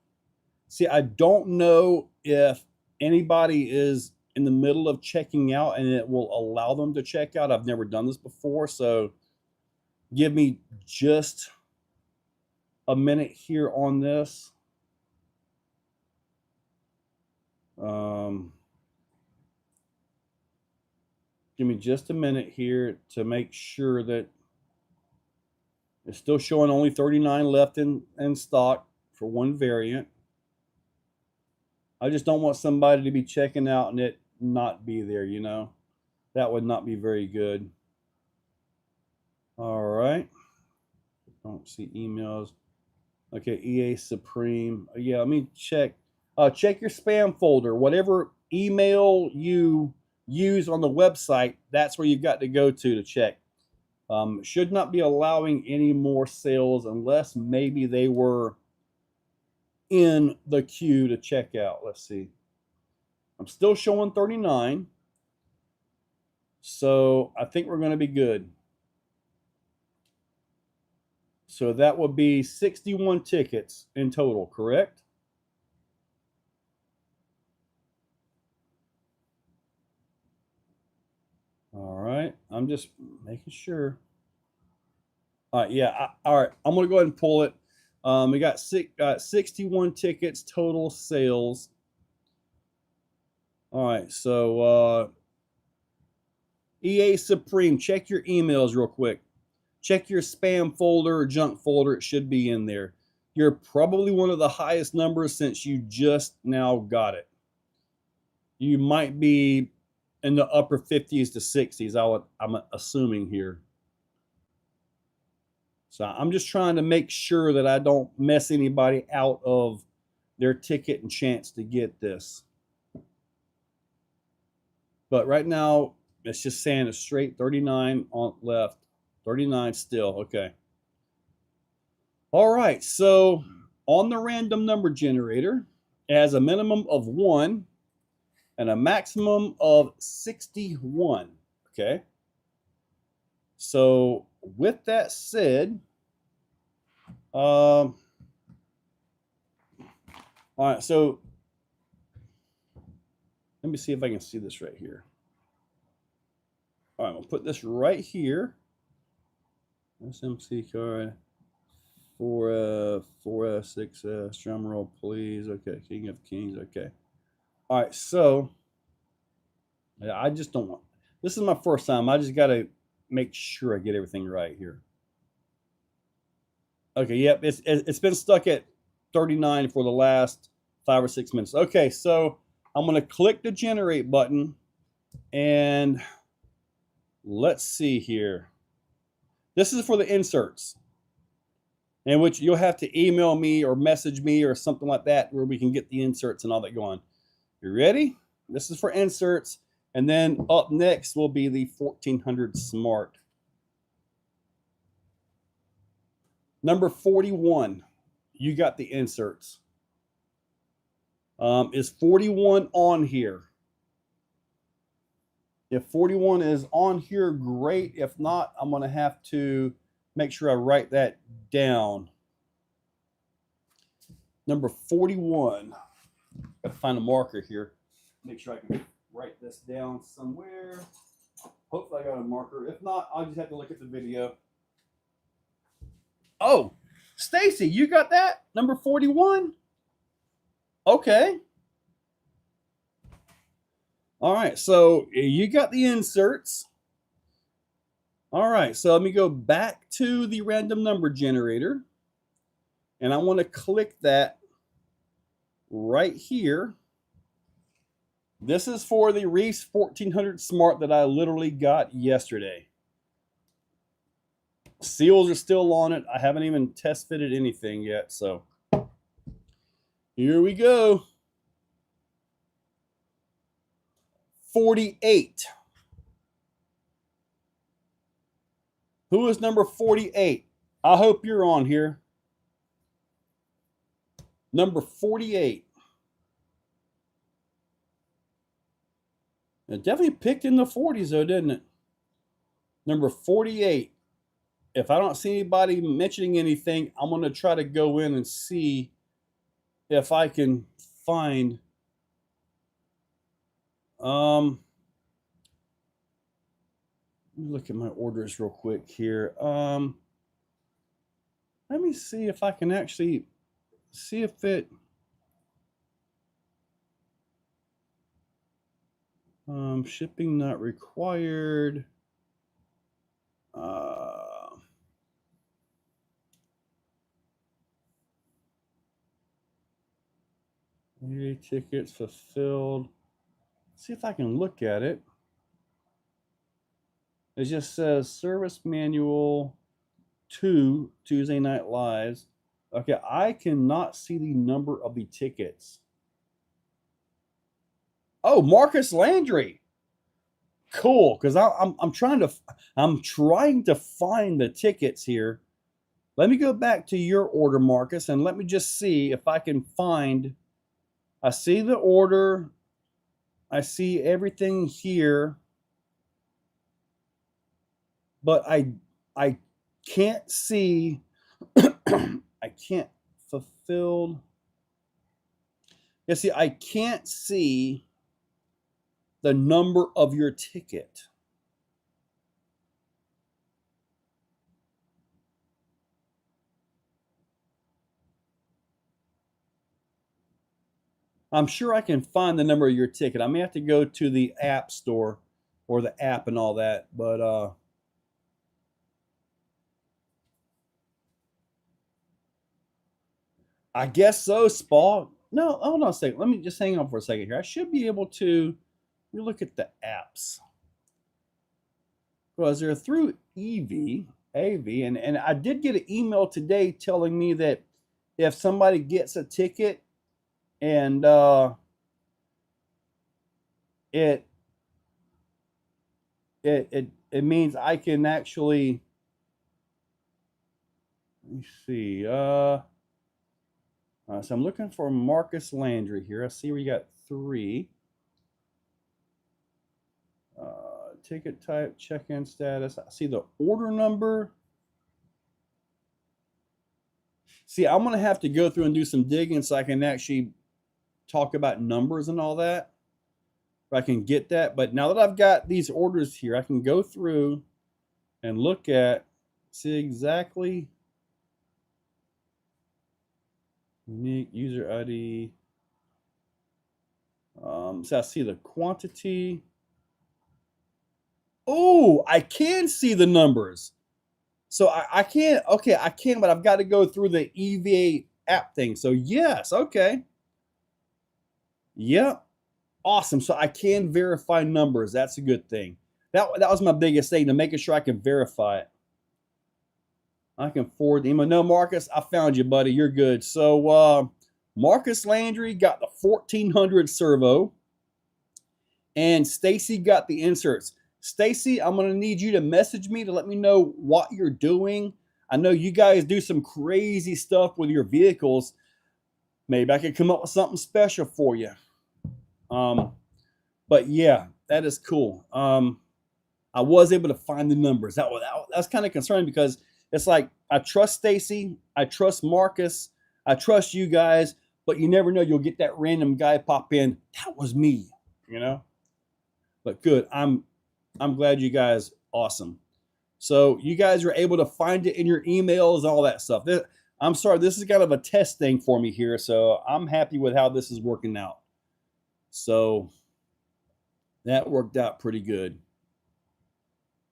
see, I don't know if anybody is in the middle of checking out and it will allow them to check out. I've never done this before, so give me just a minute here on this. Give me just a minute here to make sure that it's still showing only 39 left in stock for one variant. I just don't want somebody to be checking out and it not be there, you know. That would not be very good. All right. Don't see emails. Okay, EA Supreme. Yeah, let me check. Check your spam folder. Whatever email you use on the website, that's where you've got to go to check. Should not be allowing any more sales unless maybe they were in the queue to check out. Let's see. I'm still showing 39. So I think we're going to be good. So that would be 61 tickets in total, correct? All right. I'm just making sure. All right. Yeah. All right. I'm going to go ahead and pull it. We got 61 tickets total sales. All right. So EA Supreme, check your emails real quick. Check your spam folder or junk folder. It should be in there. You're probably one of the highest numbers since you just now got it. You might be in the upper 50s to 60s, I'm assuming here. So I'm just trying to make sure that I don't mess anybody out of their ticket and chance to get this. But right now, it's just saying a straight 39 on left. 39 still, okay. All right, so on the random number generator, it has a minimum of 1 and a maximum of 61, okay? So with that said, all right, so let me see if I can see this right here. All right, I'm gonna put this right here. SMC card 4F, 6S, drum roll, please. Okay, King of Kings. Okay. All right, so I just don't want. This is my first time. I just got to make sure I get everything right here. Okay, yep, it's been stuck at 39 for the last 5 or 6 minutes. Okay, so I'm going to click the generate button and let's see here. This is for the inserts, in which you'll have to email me or message me or something like that where we can get the inserts and all that going. You ready? This is for inserts. And then up next will be the 1400 Smart. Number 41, you got the inserts. Is 41 on here? If 41 is on here, great. If not, I'm going to have to make sure I write that down. Number 41. Got to find a marker here. Make sure I can write this down somewhere. Hopefully I got a marker. If not, I'll just have to look at the video. Oh, Stacy, you got that? Number 41? Okay. All right, so you got the inserts. All right, so let me go back to the random number generator. And I want to click that right here. This is for the Reese 1400 Smart that I literally got yesterday. Seals are still on it. I haven't even test fitted anything yet, so here we go. 48. Who is number 48? I hope you're on here. Number 48. It definitely picked in the 40s though, didn't it? Number 48. If I don't see anybody mentioning anything, I'm going to try to go in and see if I can find let me look at my orders real quick here. Let me see if I can actually see if it shipping not required. Tickets fulfilled. Let's see if I can look at it. It just says service manual 2 Tuesday Night Lives. Okay, I cannot see the number of the tickets. Oh, Marcus Landry. Cool, because I'm trying to find the tickets here. Let me go back to your order, Marcus, and let me just see if I can find. I see the order. I see everything here, but I can't see. I can't fulfilled. Yeah, see, I can't see the number of your ticket. I'm sure I can find the number of your ticket. I may have to go to the app store or the app and all that, but I guess so, Spa. No, hold on a second. Let me just hang on for a second here. I should be able to. Let me look at the apps. Was they're through AV, and I did get an email today telling me that if somebody gets a ticket and it it means I can actually. Let me see. So I'm looking for Marcus Landry here. I see we got 3. Ticket type, check-in status. I see the order number. See, I'm going to have to go through and do some digging so I can actually talk about numbers and all that. If I can get that. But now that I've got these orders here, I can go through and look at, see exactly unique user ID. So I see the quantity. Oh, I can see the numbers. So I can't, okay, I can, but I've got to go through the EVA app thing. So yes, okay. Yep. Awesome. So I can verify numbers. That's a good thing. That was my biggest thing, to making sure I can verify it. I can forward the email. No, Marcus, I found you, buddy. You're good. So Marcus Landry got the 1400 servo, and Stacy got the inserts. Stacy, I'm going to need you to message me to let me know what you're doing. I know you guys do some crazy stuff with your vehicles. Maybe I could come up with something special for you. But yeah, that is cool. I was able to find the numbers. That's kind of concerning, because it's like, I trust Stacy, I trust Marcus, I trust you guys, but you never know, you'll get that random guy pop in. That was me, you know. But good. I'm glad you guys. Awesome. So you guys are able to find it in your emails and all that stuff. I'm sorry, this is kind of a test thing for me here, so I'm happy with how this is working out. So that worked out pretty good.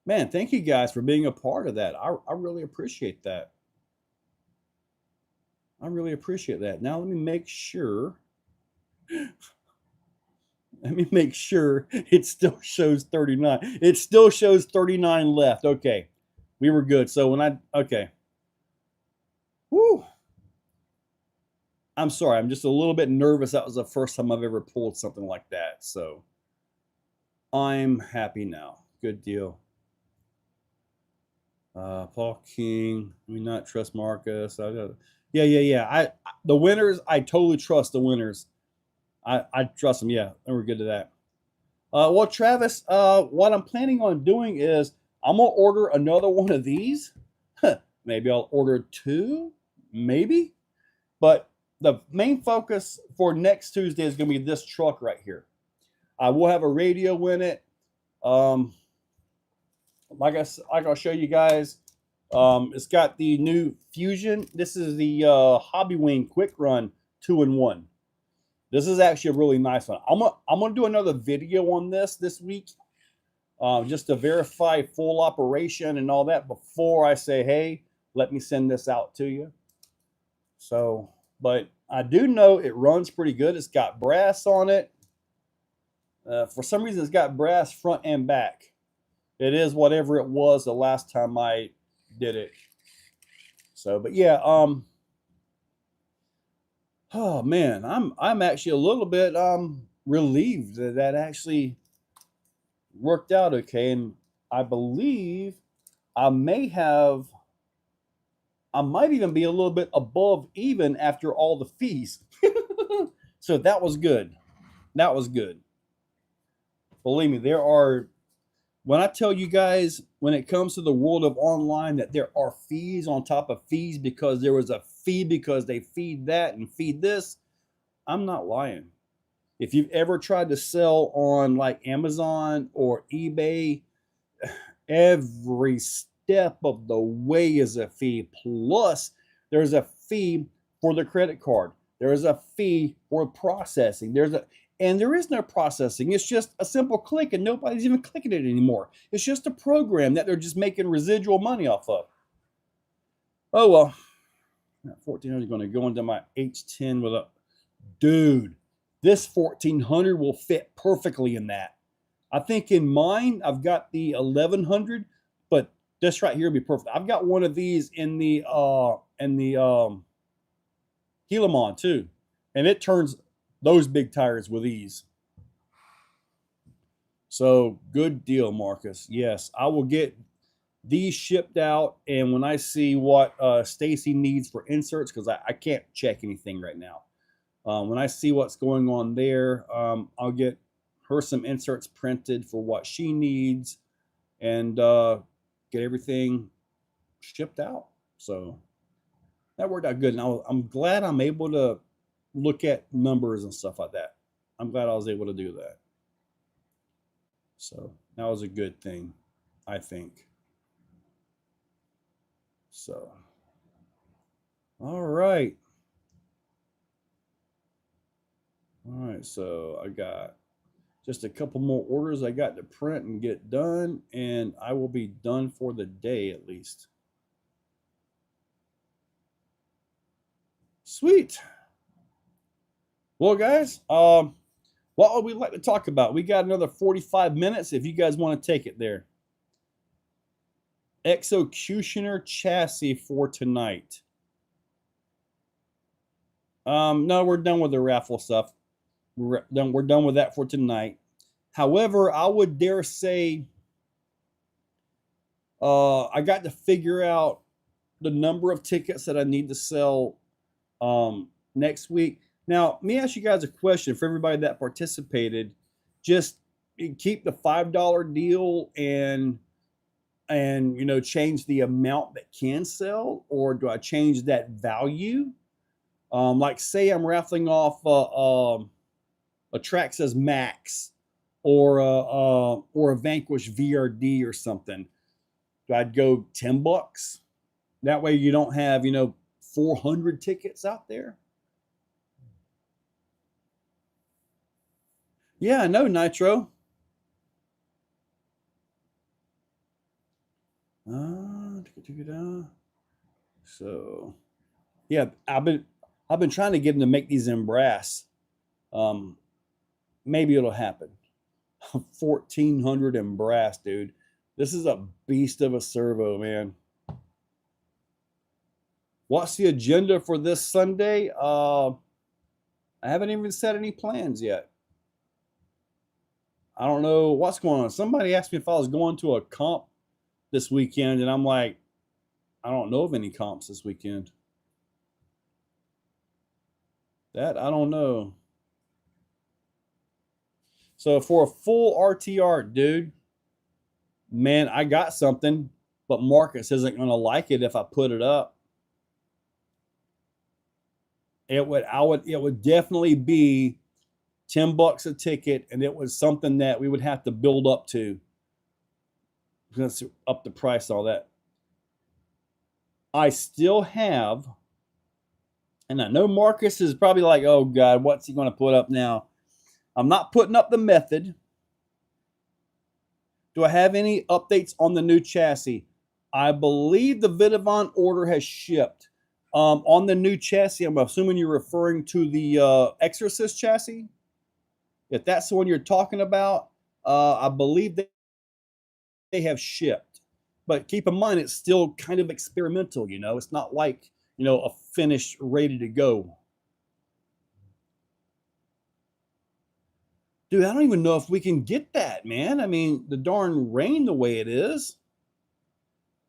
Man, thank you guys for being a part of that. I really appreciate that. I really appreciate that. Now let me make sure. Let me make sure it still shows 39. It still shows 39 left. Okay. We were good. So okay. Woo. I'm sorry. I'm just a little bit nervous. That was the first time I've ever pulled something like that. So I'm happy now. Good deal. Paul King. We not trust Marcus. Yeah. The winners, I totally trust the winners. I trust them. Yeah, and we're good to that. Well, Travis, what I'm planning on doing is I'm gonna order another one of these. Maybe I'll order two, maybe. But the main focus for next Tuesday is gonna be this truck right here. I will have a radio in it. Um, like I'll show you guys. It's got the new Fusion. This is the Hobby Wing Quick Run 2-in-1. This is actually a really nice one. I'm gonna do another video on this week, just to verify full operation and all that before I say, hey, let me send this out to you. So, but I do know it runs pretty good. It's got brass on it. For some reason, it's got brass front and back. It is whatever it was the last time I did it. So, but yeah, oh man, I'm actually a little bit relieved that that actually worked out okay, and I believe I may have, I might even be a little bit above even after all the fees. So that was good. That was good. Believe me, there are, when I tell you guys, when it comes to the world of online, that there are fees on top of fees because there was a fee because they feed that and feed this, I'm not lying. If you've ever tried to sell on like Amazon or eBay, every step of the way is a fee. Plus, there's a fee for the credit card. There is a fee for processing. And there is no processing. It's just a simple click, and nobody's even clicking it anymore. It's just a program that they're just making residual money off of. Oh well, 1400 is going to go into my H10 with a dude. This 1400 will fit perfectly in that. I think in mine, I've got the 1100, but this right here would be perfect. I've got one of these in the Helamon too, and it turns those big tires with ease. So good deal, Marcus. Yes, I will get these shipped out, and when I see what Stacy needs for inserts, because I can't check anything right now. When I see what's going on there, I'll get her some inserts printed for what she needs, and get everything shipped out. So that worked out good. And I'm glad I'm able to look at numbers and stuff like that. I'm glad I was able to do that. So that was a good thing, I think. So, all right. All right, so I got just a couple more orders I got to print and get done, and I will be done for the day at least. Sweet. Well, guys, what would we like to talk about? We got another 45 minutes if you guys want to take it there. Executioner chassis for tonight. No, we're done with the raffle stuff. We're done with that for tonight. However, I would dare say I got to figure out the number of tickets that I need to sell next week. Now, let me ask you guys a question for everybody that participated. Just keep the $5 deal and change the amount that can sell, or do I change that value? Like say I'm raffling off a Traxxas Max or a Vanquish VRD or something. Do I go $10? That way you don't have 400 tickets out there. Yeah, I know, Nitro. So yeah, I've been trying to get them to make these in brass. Maybe it'll happen. 1400 in brass, dude. This is a beast of a servo, man. What's the agenda for this Sunday? I haven't even set any plans yet. I don't know what's going on. Somebody asked me if I was going to a comp this weekend, and I'm like, I don't know of any comps this weekend. That I don't know. So for a full RTR, dude, man, I got something, but Marcus isn't going to like it if I put it up. It would definitely be $10 a ticket, and it was something that we would have to build up to. Let's up the price, all that. I still have, and I know Marcus is probably like, oh God, what's he going to put up now? I'm not putting up the method. Do I have any updates on the new chassis? I believe the Vidavon order has shipped. On the new chassis, I'm assuming you're referring to the Exorcist chassis. If that's the one you're talking about, I believe they have shipped. But keep in mind, it's still kind of experimental, you know. It's not like, you know, a finished, ready to go. Dude, I don't even know if we can get that, man. I mean, the darn rain the way it is.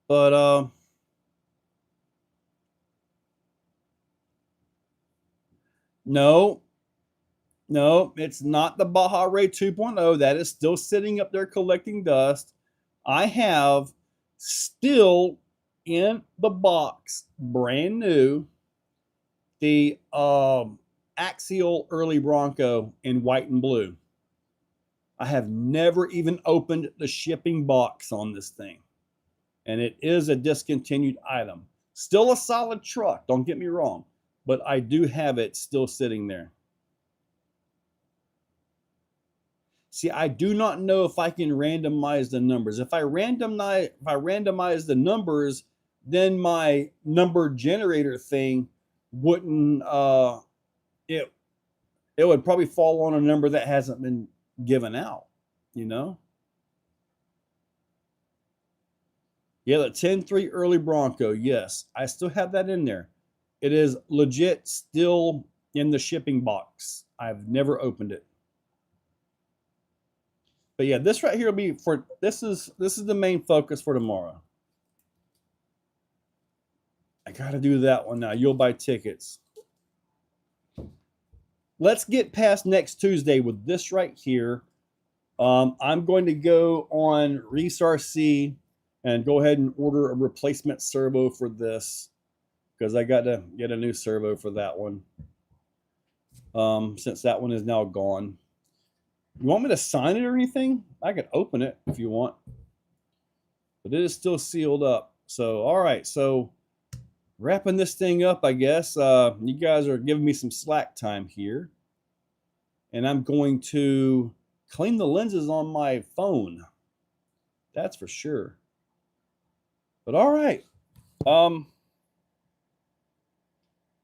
But no, it's not the Baja Ray 2.0. That is still sitting up there collecting dust. I have still in the box, brand new, the Axial Early Bronco in white and blue. I have never even opened the shipping box on this thing. And it is a discontinued item. Still a solid truck, don't get me wrong. But I do have it still sitting there. See, I do not know if I can randomize the numbers. If I randomize the numbers, then my number generator thing wouldn't it would probably fall on a number that hasn't been given out, you know? Yeah, the 10-3 early Bronco. Yes, I still have that in there. It is legit still in the shipping box. I've never opened it. But yeah, this right here will be for this is the main focus for tomorrow. I got to do that one now. You'll buy tickets. Let's get past next Tuesday with this right here. I'm going to go on Reese RC and go ahead and order a replacement servo for this because I got to get a new servo for that one since that one is now gone. You want me to sign it or anything? I could open it if you want, but it is still sealed up. So, all right. So wrapping this thing up, I guess. You guys are giving me some slack time here. And I'm going to clean the lenses on my phone. That's for sure. But all right. We're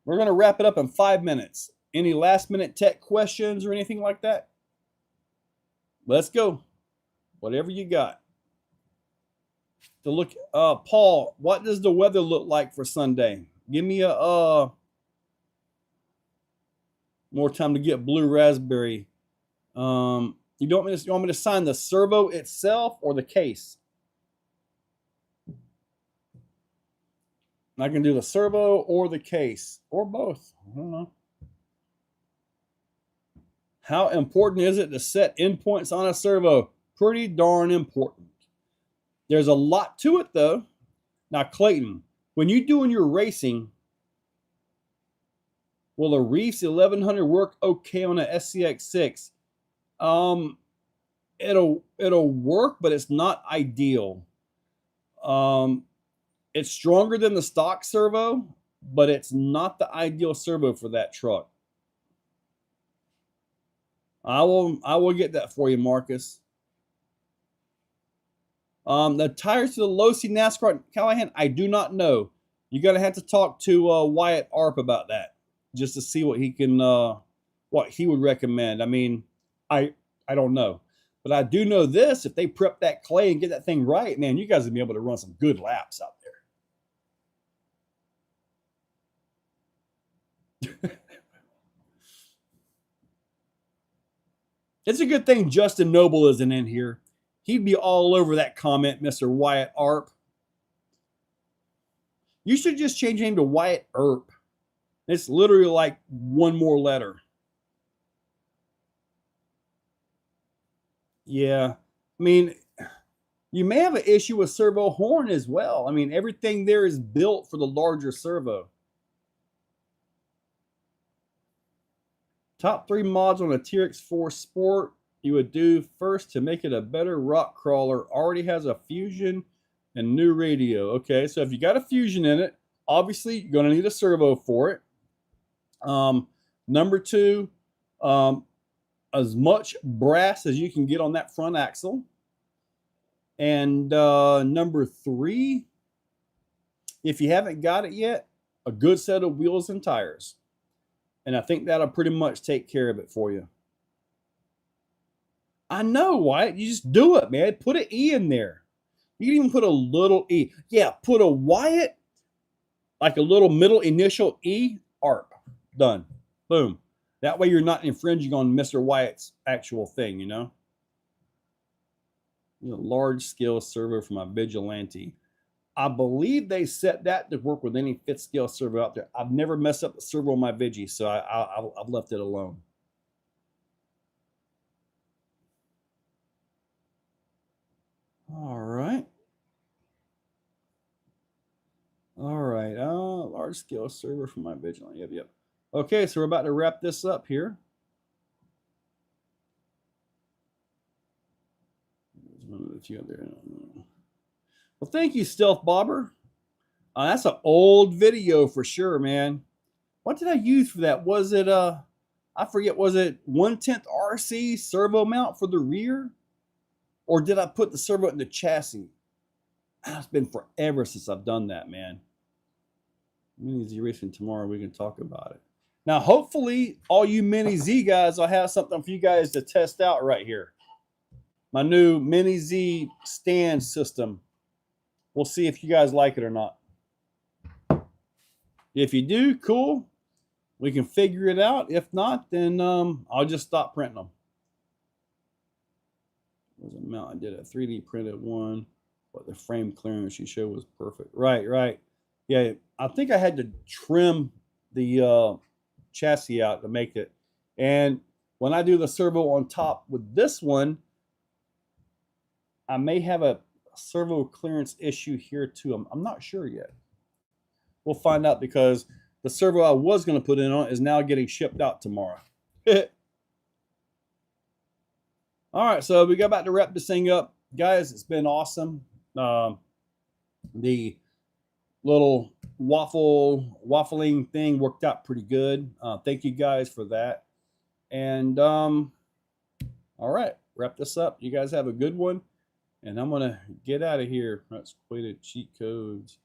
going to wrap it up in 5 minutes. Any last minute tech questions or anything like that? Let's go. Whatever you got. To look, Paul, what does the weather look like for Sunday? Give me a more time to get blue raspberry. You want me to sign the servo itself or the case? I can do the servo or the case or both. I don't know. How important is it to set endpoints on a servo? Pretty darn important. There's a lot to it though. Now, Clayton, when you're doing your racing, will the Reefs 1100 work okay on a SCX6? It'll work, but it's not ideal. It's stronger than the stock servo, but it's not the ideal servo for that truck. I will get that for you, Marcus. The tires to the low C NASCAR Callahan, I do not know. You're gonna have to talk to Wyatt Arp about that, just to see what he can what he would recommend. I mean, I don't know. But I do know this, if they prep that clay and get that thing right, man, you guys will be able to run some good laps out there. It's a good thing Justin Noble isn't in here. He'd be all over that comment, Mr. Wyatt Arp. You should just change your name to Wyatt Earp. It's literally like one more letter. Yeah. I mean, you may have an issue with servo horn as well. I mean, everything there is built for the larger servo. Top 3 mods on a TRX4 Sport you would do first to make it a better rock crawler. Already has a fusion and new radio. Okay, so if you got a fusion in it, obviously you're going to need a servo for it. Number 2, as much brass as you can get on that front axle. And number 3, if you haven't got it yet, a good set of wheels and tires. And I think that'll pretty much take care of it for you. I know, Wyatt. You just do it, man. Put an E in there. You can even put a little E. Yeah, put a Wyatt, like a little middle initial E, ARP. Done. Boom. That way you're not infringing on Mr. Wyatt's actual thing, you know? Large scale servo for my Vigilante. I believe they set that to work with any 5th scale servo out there. I've never messed up the servo on my Vigi, so I've left it alone. All right. All right. Large scale servo for my Vigilante. Yep. Okay, so we're about to wrap this up here. There's one of the few there. Well, thank you, Stealth Bobber. That's an old video for sure, man. What did I use for that? Was it I forget, was it 1/10 RC servo mount for the rear? Or did I put the servo in the chassis? It's been forever since I've done that, man. Mini Z racing tomorrow, we can talk about it. Now, hopefully, all you Mini Z guys, I'll have something for you guys to test out right here. My new Mini Z stand system. We'll see if you guys like it or not. If you do, cool. We can figure it out. If not, then I'll just stop printing them. There's a mount. I did a 3D printed one, but the frame clearance you showed was perfect. Right. Yeah, I think I had to trim the chassis out to make it. And when I do the servo on top with this one, I may have a servo clearance issue here too. I'm not sure yet. We'll find out because the servo I was going to put in on is now getting shipped out tomorrow. All right, so we got about to wrap this thing up. Guys, it's been awesome. The little waffling thing worked out pretty good. Thank you guys for that. And all right, wrap this up. You guys have a good one. And I'm going to get out of here. That's quite a cheat codes.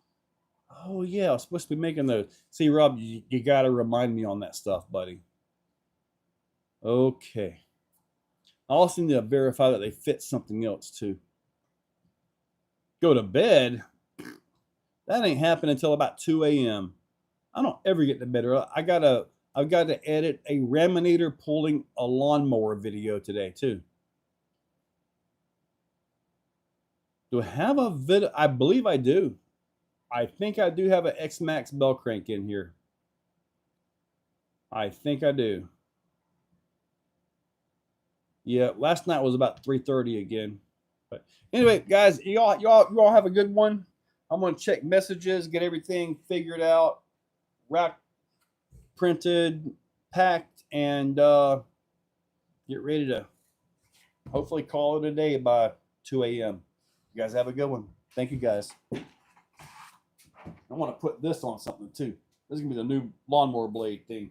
Oh, yeah, I was supposed to be making those. See, Rob, you got to remind me on that stuff, buddy. Okay. I also need to verify that they fit something else, too. Go to bed? That ain't happening until about 2 a.m. I don't ever get to bed early. I've got to edit a Raminator pulling a lawnmower video today, too. Do I have a video? I believe I do. I think I do have an X-Max bell crank in here. I think I do. Yeah, last night was about 3:30 again. But anyway, guys, you all have a good one. I'm gonna check messages, get everything figured out, rack printed, packed, and get ready to hopefully call it a day by 2 a.m. You guys have a good one. Thank you, guys. I want to put this on something too. This is gonna be the new lawnmower blade thing.